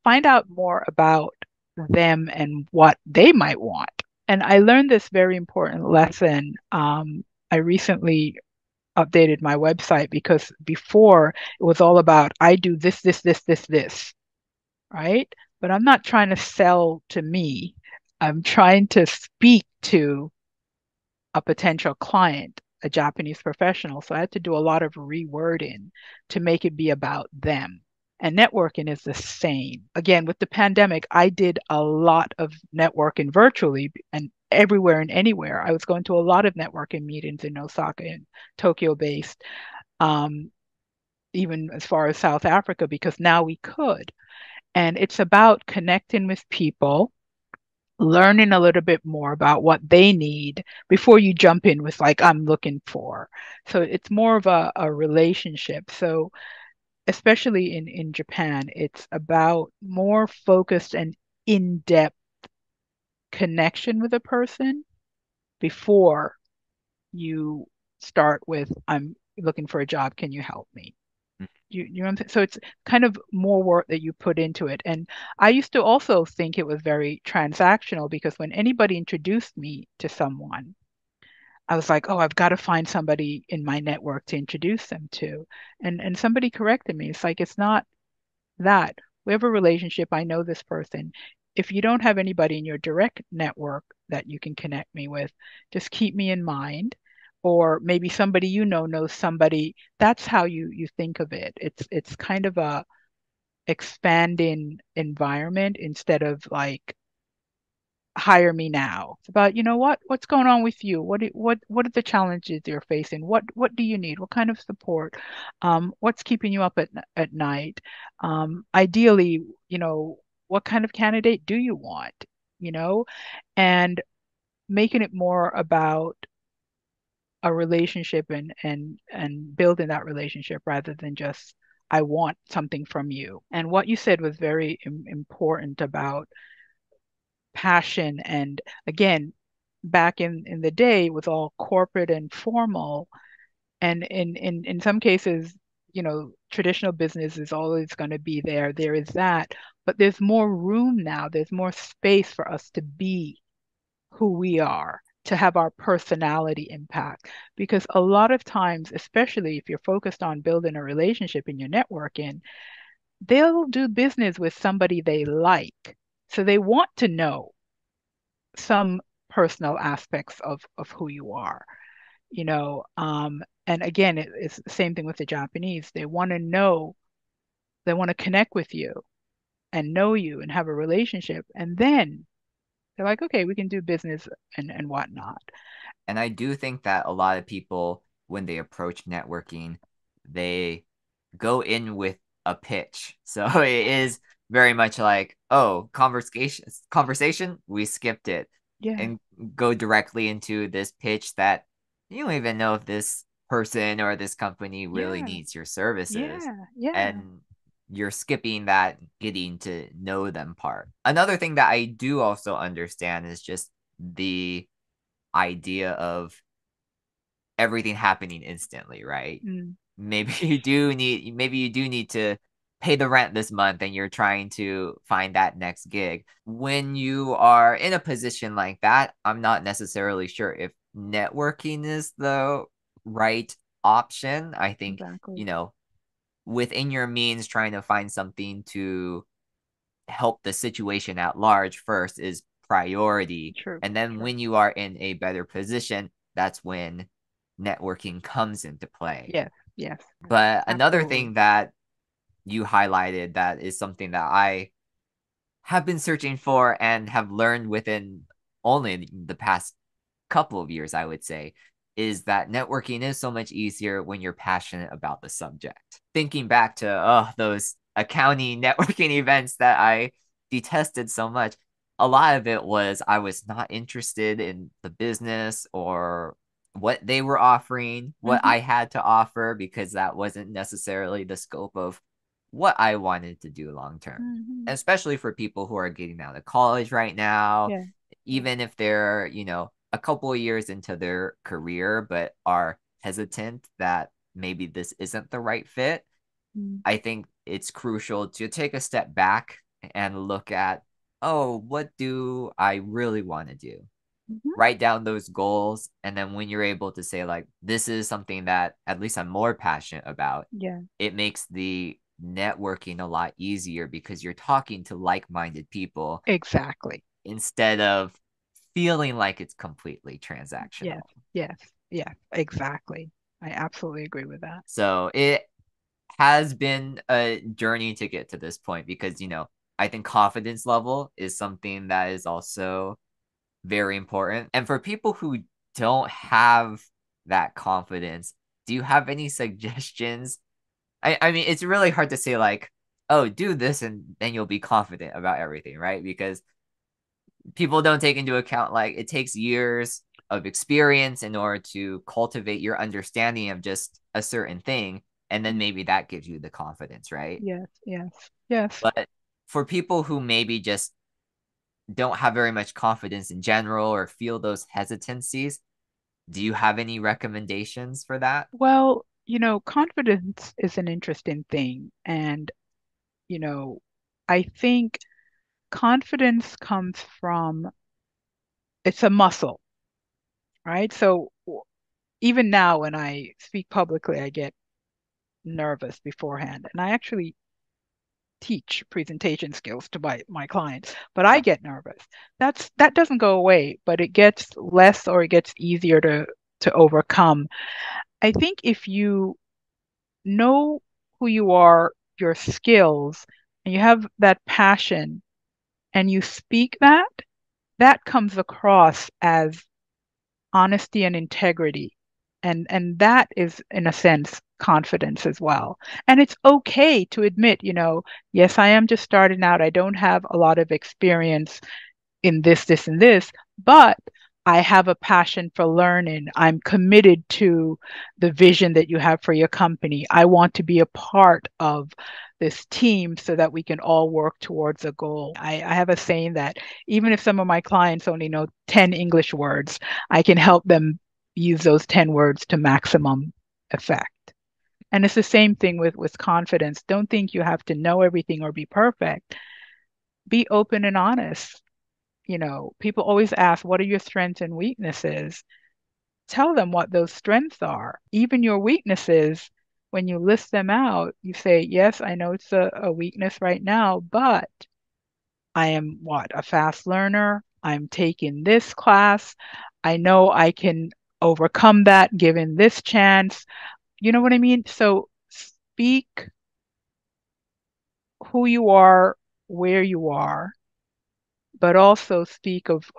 find out more about them and what they might want. And I learned this very important lesson. I recently updated my website because before it was all about I do this, this, right? But I'm not trying to sell to me. I'm trying to speak to a potential client, a Japanese professional. So I had to do a lot of rewording to make it be about them. And networking is the same. Again, with the pandemic, I did a lot of networking virtually and everywhere and anywhere. I was going to a lot of networking meetings in Osaka and Tokyo based, um, even as far as South Africa, because now we could. And it's about connecting with people, learning a little bit more about what they need before you jump in with like I'm looking for. So it's more of a relationship. So especially in Japan, it's about more focused and in-depth connection with a person before you start with I'm looking for a job, can you help me? You know what I'm saying? So it's kind of more work that you put into it. And I used to also think it was very transactional because when anybody introduced me to someone, I was like, oh, I've got to find somebody in my network to introduce them to. And somebody corrected me. It's like it's not that. We have a relationship. I know this person. If you don't have anybody in your direct network that you can connect me with, just keep me in mind. Or maybe somebody you know knows somebody. That's how you think of it. It's kind of a expanding environment instead of like hire me now. It's about, what's going on with you? What are the challenges you're facing? What do you need? What kind of support? What's keeping you up at night? Ideally, what kind of candidate do you want? You know, and making it more about a relationship and building that relationship rather than just I want something from you. And what you said was very important about passion. And again, back in the day, it was all corporate and formal. And in some cases, traditional business is always going to be there. There is that. But there's more room now. There's more space for us to be who we are, to have our personality impact. Because a lot of times, especially if you're focused on building a relationship in your networking, they'll do business with somebody they like. So they want to know some personal aspects of who you are, and again, it's the same thing with the Japanese. They want to know, they want to connect with you and know you and have a relationship. And then they're like, okay, we can do business and whatnot. And I do think that a lot of people, when they approach networking, they go in with a pitch. So it is very much like, oh, conversation, we skipped it Yeah. and go directly into this pitch that you don't even know if this person or this company really Yeah. needs your services. Yeah. Yeah. And you're skipping that getting to know them part. Another thing that I do also understand is just the idea of everything happening instantly, right? Mm. Maybe you do need to pay the rent this month and you're trying to find that next gig. When you are in a position like that, I'm not necessarily sure if networking is the right option. I think, Exactly. you know, within your means trying to find something to help the situation at large first is priority. True. And then True. when you are in a better position, that's when networking comes into play. Yes. Yes. But another Absolutely. thing that you highlighted that is something that I have been searching for and have learned within only the past couple of years, I would say, is that networking is so much easier when you're passionate about the subject. Thinking back to those accounting networking events that I detested so much, a lot of it was I was not interested in the business or what they were offering, what Hmm. I had to offer, because that wasn't necessarily the scope of what I wanted to do long term. Hmm. Especially for people who are getting out of college right now, Yeah. even if they're, a couple of years into their career, but are hesitant that maybe this isn't the right fit. Mm-hmm. I think it's crucial to take a step back and look at, oh, what do I really want to do? Write down those goals. And then when you're able to say, like, this is something that at least I'm more passionate about, Yeah. it makes the networking a lot easier because you're talking to like minded people Exactly. instead of feeling like it's completely Yes. transactional. Yes. Yes. Exactly. I absolutely agree with that. So it has been a journey to get to this point because, I think confidence level is something that is also very important. And for people who don't have that confidence, do you have any suggestions? I mean, it's really hard to say, like, oh, do this and then you'll be confident about everything, right? Because people don't take into account, like, it takes years of experience in order to cultivate your understanding of just a certain thing, and then Mm. maybe that gives you the confidence, right? Yes. Yes. Yes. But for people who maybe just don't have very much confidence in general or feel those hesitancies, do you have any recommendations for that? Well, confidence is an interesting thing. And, you know, I think confidence comes from, it's a muscle, right? So even now when I speak publicly, I get nervous beforehand. And I actually teach presentation skills to my clients, but I get nervous. That doesn't go away, but it gets less or it gets easier to overcome. I think if you know who you are, your skills, and you have that passion and you speak that, that comes across as honesty and integrity. And that is, in a sense, confidence as well. And it's okay to admit, yes, I am just starting out. I don't have a lot of experience in this, and this, but I have a passion for learning. I'm committed to the vision that you have for your company. I want to be a part of this team so that we can all work towards a goal. I have a saying that even if some of my clients only know 10 English words, I can help them use those 10 words to maximum effect. And it's the same thing with confidence. Don't think you have to know everything or be perfect. Be open and honest. People always ask, what are your strengths and weaknesses? Tell them what those strengths are. Even your weaknesses, when you list them out, you say, yes, I know it's a weakness right now, but I am what? A fast learner. I'm taking this class. I know I can overcome that given this chance. You know what I mean? So speak who you are, where you are, but also speak of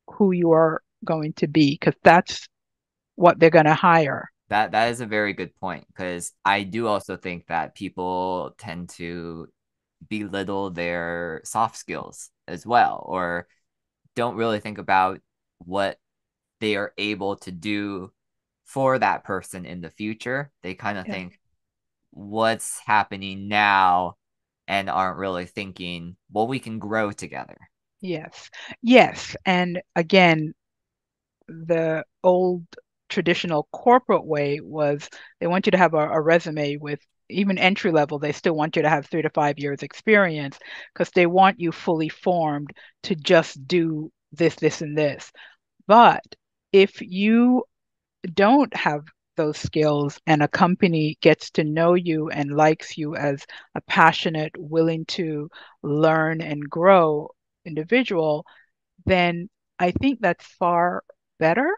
who you are going to be, because that's what they're going to hire. That is a very good point because I do also think that people tend to belittle their soft skills as well, or don't really think about what they are able to do for that person in the future. They kind of Yeah. think what's happening now and aren't really thinking, well, we can grow together. Yes. Yes. And again, the old traditional corporate way was they want you to have a resume with even entry level, they still want you to have 3 to 5 years experience because they want you fully formed to just do this, this, and this. But if you don't have those skills and a company gets to know you and likes you as a passionate, willing to learn and grow individual, then I think that's far better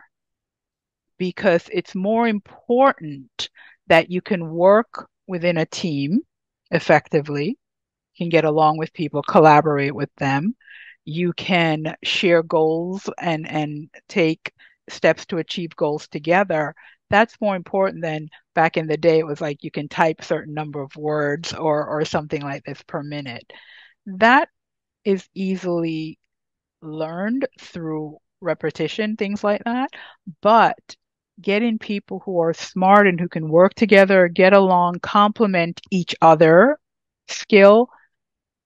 because it's more important that you can work within a team effectively, can get along with people, collaborate with them. You can share goals and take steps to achieve goals together. That's more important than back in the day. It was like you can type certain number of words or something like this per minute. That is easily learned through repetition, things like that. But getting people who are smart and who can work together, get along, complement each other, skill,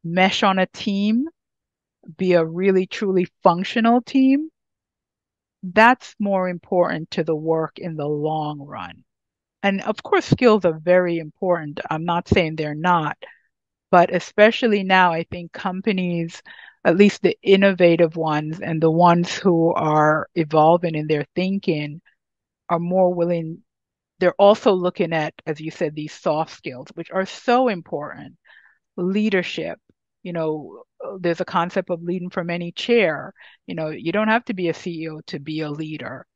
mesh on a team, be a really truly functional team, that's more important to the work in the long run. And of course, skills are very important. I'm not saying they're not, but especially now, I think companies, at least the innovative ones and the ones who are evolving in their thinking, are more willing. They're also looking at, as you said, these soft skills, which are so important. Leadership, there's a concept of leading from any chair. You don't have to be a CEO to be a leader.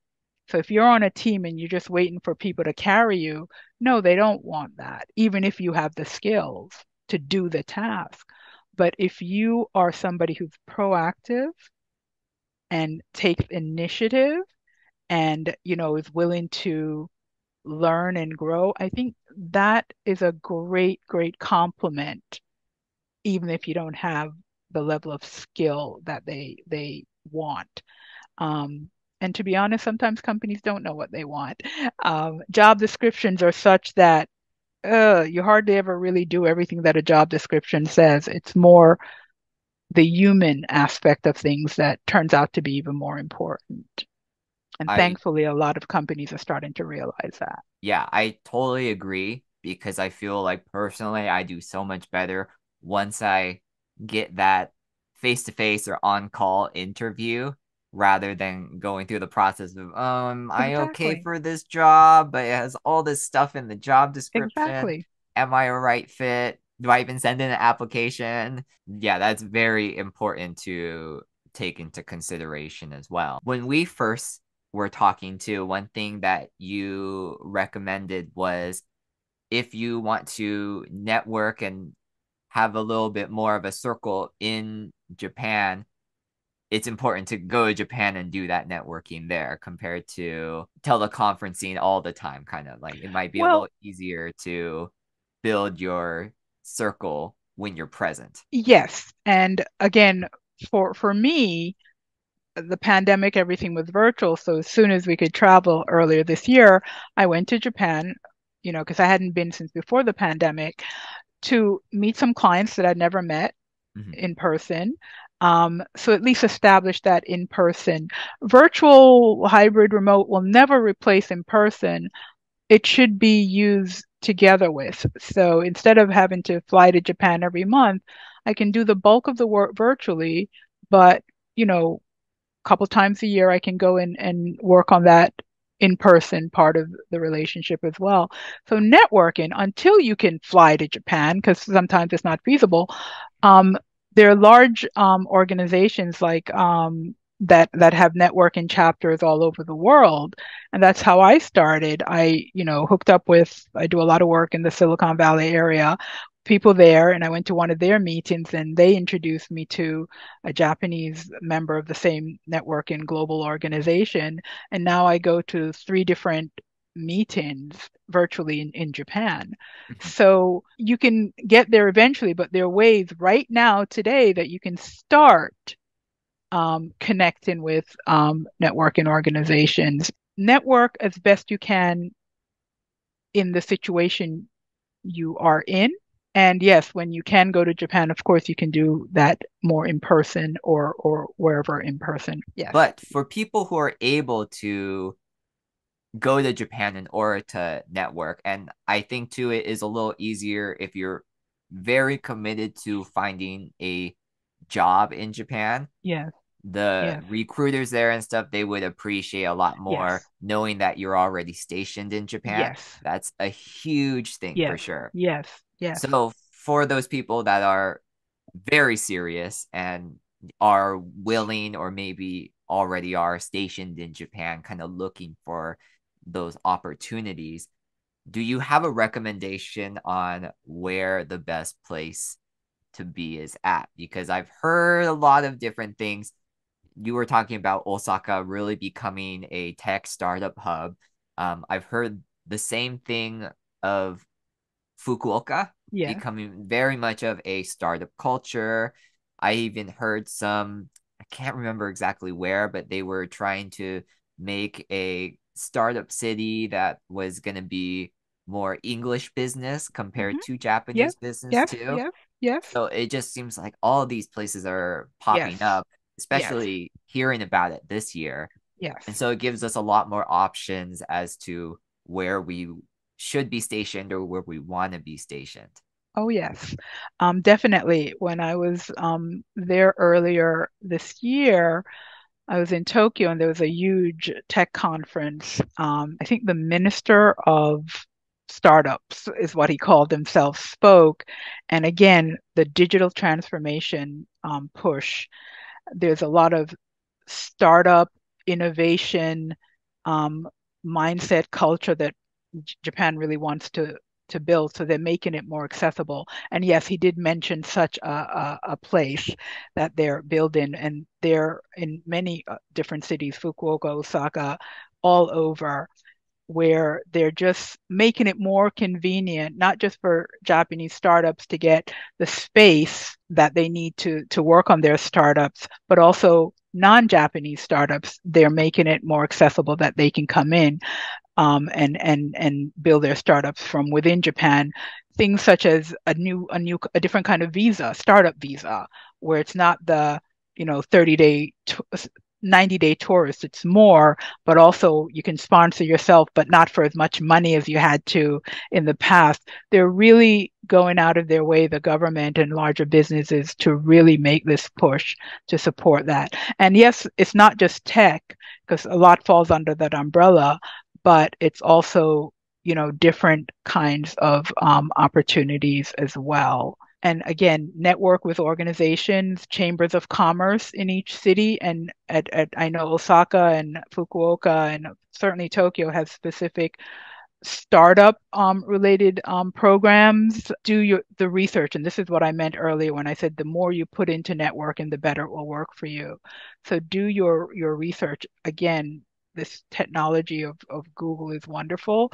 So if you're on a team and you're just waiting for people to carry you, no, they don't want that, even if you have the skills to do the task. But if you are somebody who's proactive and takes initiative and, is willing to learn and grow, I think that is a great, great compliment, even if you don't have the level of skill that they want. And to be honest, sometimes companies don't know what they want. Job descriptions are such that you hardly ever really do everything that a job description says. It's more the human aspect of things that turns out to be even more important. And I thankfully, a lot of companies are starting to realize that. Yeah, I totally agree because I feel like personally I do so much better once I get that face to face or on call interview rather than going through the process of, am I okay Exactly. for this job? But it has all this stuff in the job description. Exactly. Am I a right fit? Do I even send in an application? Yeah, that's very important to take into consideration as well. When we first were talking to, one thing that you recommended was if you want to network and have a little bit more of a circle in Japan, it's important to go to Japan and do that networking there compared to teleconferencing all the time, kind of like it might be a little Well, easier to build your circle when you're present. yes. And again, for me, the pandemic, everything was virtual. So as soon as we could travel earlier this year, I went to Japan, because I hadn't been since before the pandemic, to meet some clients that I'd never met Mhm. in person. So at least establish that in person. Virtual, hybrid, remote will never replace in person. It should be used together with. So instead of having to fly to Japan every month, I can do the bulk of the work virtually, but you know, couple times a year I can go in and work on that in person part of the relationship as well. So networking until you can fly to Japan, because sometimes it's not feasible. Um, there are large organizations like that have networking chapters all over the world, and that's how I started. I hooked up with. I do a lot of work in the Silicon Valley area. People there, and I went to one of their meetings, and they introduced me to a Japanese member of the same network and global organization. And now I go to 3 different meetings virtually in Japan. So you can get there eventually, but there are ways right now, today, that you can start connecting with networking organizations. Network as best you can in the situation you are in. And yes, when you can go to Japan, of course, you can do that more in person or wherever in person. Yes. But for people who are able to go to Japan in order to network, and I think too it is a little easier if you're very committed to finding a job in Japan. Yes. The Yes. recruiters there and stuff, they would appreciate a lot more Yes. knowing that you're already stationed in Japan. Yes. That's a huge thing for Yes. sure. Yes. Yes. So for those people that are very serious and are willing or maybe already are stationed in Japan, kind of looking for those opportunities, do you have a recommendation on where the best place to be is at? Because I've heard a lot of different things. You were talking about Osaka really becoming a tech startup hub. I've heard the same thing of Fukuoka Yes. becoming very much of a startup culture. I even heard some, I can't remember exactly where, but they were trying to make a startup city that was going to be more English business Hmm. compared to Yes. Japanese business Yes. too. Yes. Yes. So it just seems like all these places are Yes. popping up, Yes. especially hearing about it this year. And Yes. so it gives us a lot more options as to where we should be stationed or where we want to be stationed. Oh, yes. Definitely. When I was there earlier this year, I was in Tokyo and there was a huge tech conference. I think the minister of startups is what he called himself spoke. And again, the digital transformation push. There's a lot of startup innovation um, mindset culture that Japan really wants to build. So they're making it more accessible. And yes, he did mention such a place that they're building, and they're in many different cities, Fukuoka, Osaka, all over, where they're just making it more convenient, not just for Japanese startups to get the space that they need to work on their startups, but also non-Japanese startups. They're making it more accessible that they can come in and build their startups from within Japan. Things such as a different kind of visa, startup visa, where it's not the 30-day 90-day tourist. It's more, but also you can sponsor yourself, but not for as much money as you had to in the past. They're really going out of their way, the government and larger businesses, to really make this push to support that. And yes, it's not just tech, because a lot falls under that umbrella, but it's also, different kinds of opportunities as well. And again, network with organizations, chambers of commerce in each city. And I know Osaka and Fukuoka and certainly Tokyo have specific startup related programs. Do the research, and this is what I meant earlier when I said the more you put into networking, the better it will work for you. So do your research. Again, this technology of Google is wonderful.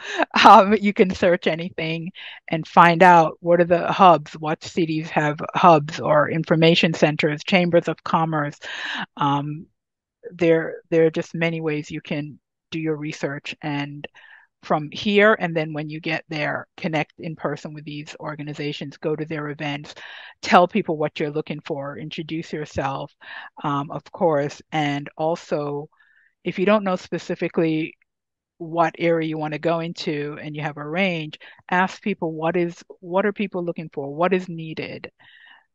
You can search anything and find out what are the hubs, what cities have hubs or information centers, chambers of commerce. Um, there are just many ways you can do your research, and from here, and then when you get there, connect in person with these organizations, go to their events, tell people what you're looking for, introduce yourself, of course. And also, if you don't know specifically what area you want to go into and you have a range, ask people what are people looking for, what is needed,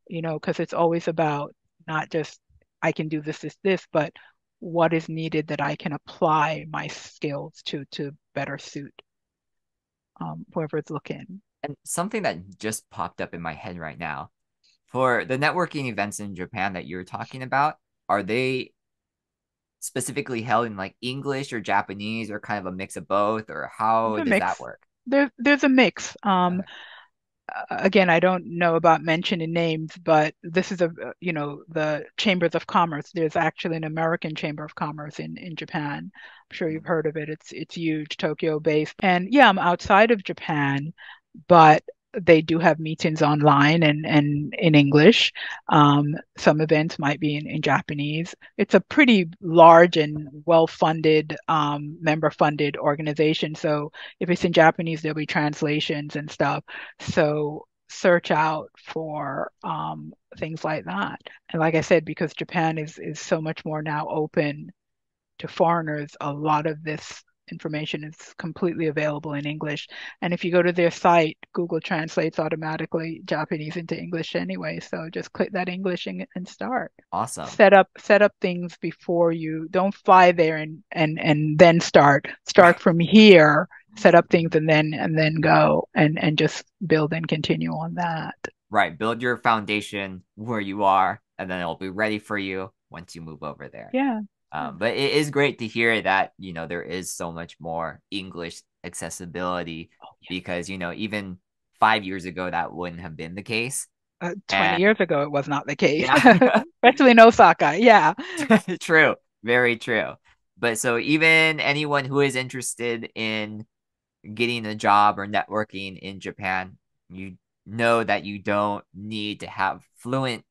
because it's always about not just I can do this, but what is needed that I can apply my skills to better suit whoever's looking. And something that just popped up in my head right now, for the networking events in Japan that you're talking about, are they specifically held in like English or Japanese or kind of a mix of both, or There's how a does that mix. work? There's a mix. Okay. again, I don't know about mentioning names, but this is the chambers of commerce. There's actually an American chamber of commerce in Japan. I'm sure you've heard of it. It's huge, Tokyo based. And yeah, I'm outside of Japan, but they do have meetings online and in English. Some events might be in Japanese. It's a pretty large and well-funded, member-funded organization. So if it's in Japanese, there'll be translations and stuff. So search out for things like that. And like I said, because Japan is so much more now open to foreigners, a lot of this information is completely available in English. And if you go to their site, Google translates automatically Japanese into English anyway. So just click that English and start. Awesome. Set up things before you don't fly there and then start. Right. Start from here, set up things and then go and just build and continue on that. Right. Build your foundation where you are, and then it'll be ready for you once you move over there. Yeah. But it is great to hear that, there is so much more English accessibility Oh, yeah. because, even 5 years ago, that wouldn't have been the case. 20 And years ago, it was not the case, yeah, especially in Osaka. Yeah. true. Very true. But so even anyone who is interested in getting a job or networking in Japan, you know that you don't need to have fluent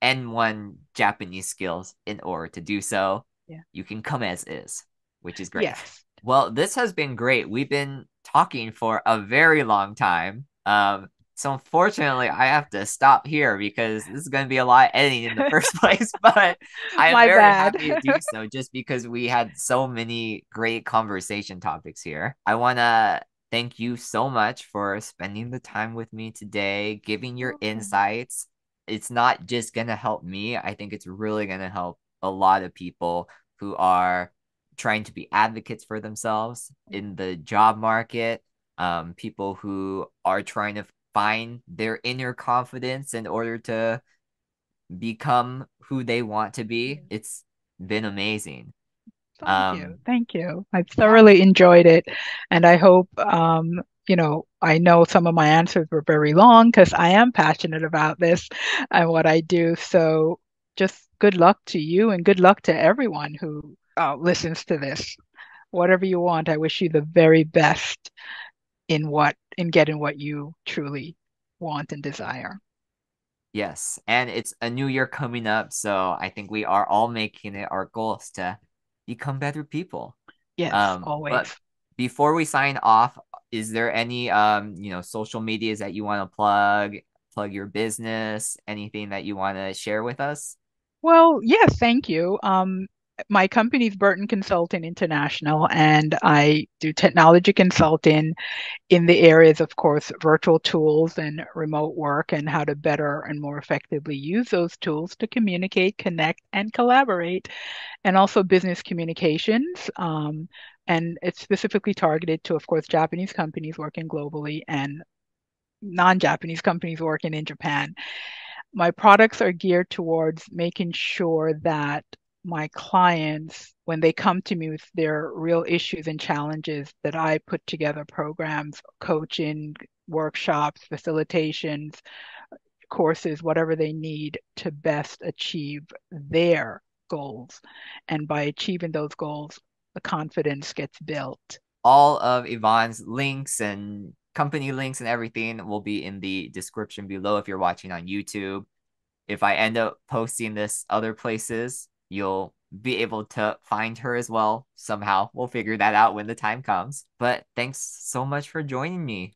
N1 Japanese skills in order to do so. Yeah. You can come as is, which is great. Yes. Well, this has been great. We've been talking for a very long time. So unfortunately, I have to stop here because this is going to be a lot of editing in the first place, but I am My very bad. happy to do so just because we had so many great conversation topics here. I want to thank you so much for spending the time with me today, giving your Welcome. insights. It's not just going to help me. I think it's really going to help a lot of people who are trying to be advocates for themselves in the job market, people who are trying to find their inner confidence in order to become who they want to be. Yeah. It's been amazing. Thank you. Um, Thank you. I yeah, thoroughly enjoyed it. And I hope, I know some of my answers were very long because I am passionate about this and what I do. So just good luck to you and good luck to everyone who listens to this. Whatever you want, I wish you the very best in getting what you truly want and desire. yes. And it's a new year coming up, so I think we are all making it our goals to become better people. Yes, But always. before we sign off, is there any social medias that you want to plug your business, anything that you want to share with us? Well, yes, thank you. My company's Burton Consulting International, and I do technology consulting in the areas, of course, virtual tools and remote work, and how to better and more effectively use those tools to communicate, connect, and collaborate, and also business communications. And it's specifically targeted to, of course, Japanese companies working globally and non-Japanese companies working in Japan. My products are geared towards making sure that my clients, when they come to me with their real issues and challenges, that I put together programs, coaching, workshops, facilitations, courses, whatever they need to best achieve their goals. And by achieving those goals, the confidence gets built. All of Yvonne's links and company links and everything will be in the description below if you're watching on YouTube. If I end up posting this other places, you'll be able to find her as well somehow. We'll figure that out when the time comes. But thanks so much for joining me.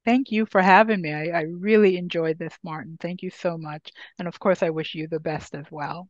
Thank you for having me. I really enjoyed this, Martin. Thank you so much. And of course, I wish you the best as well.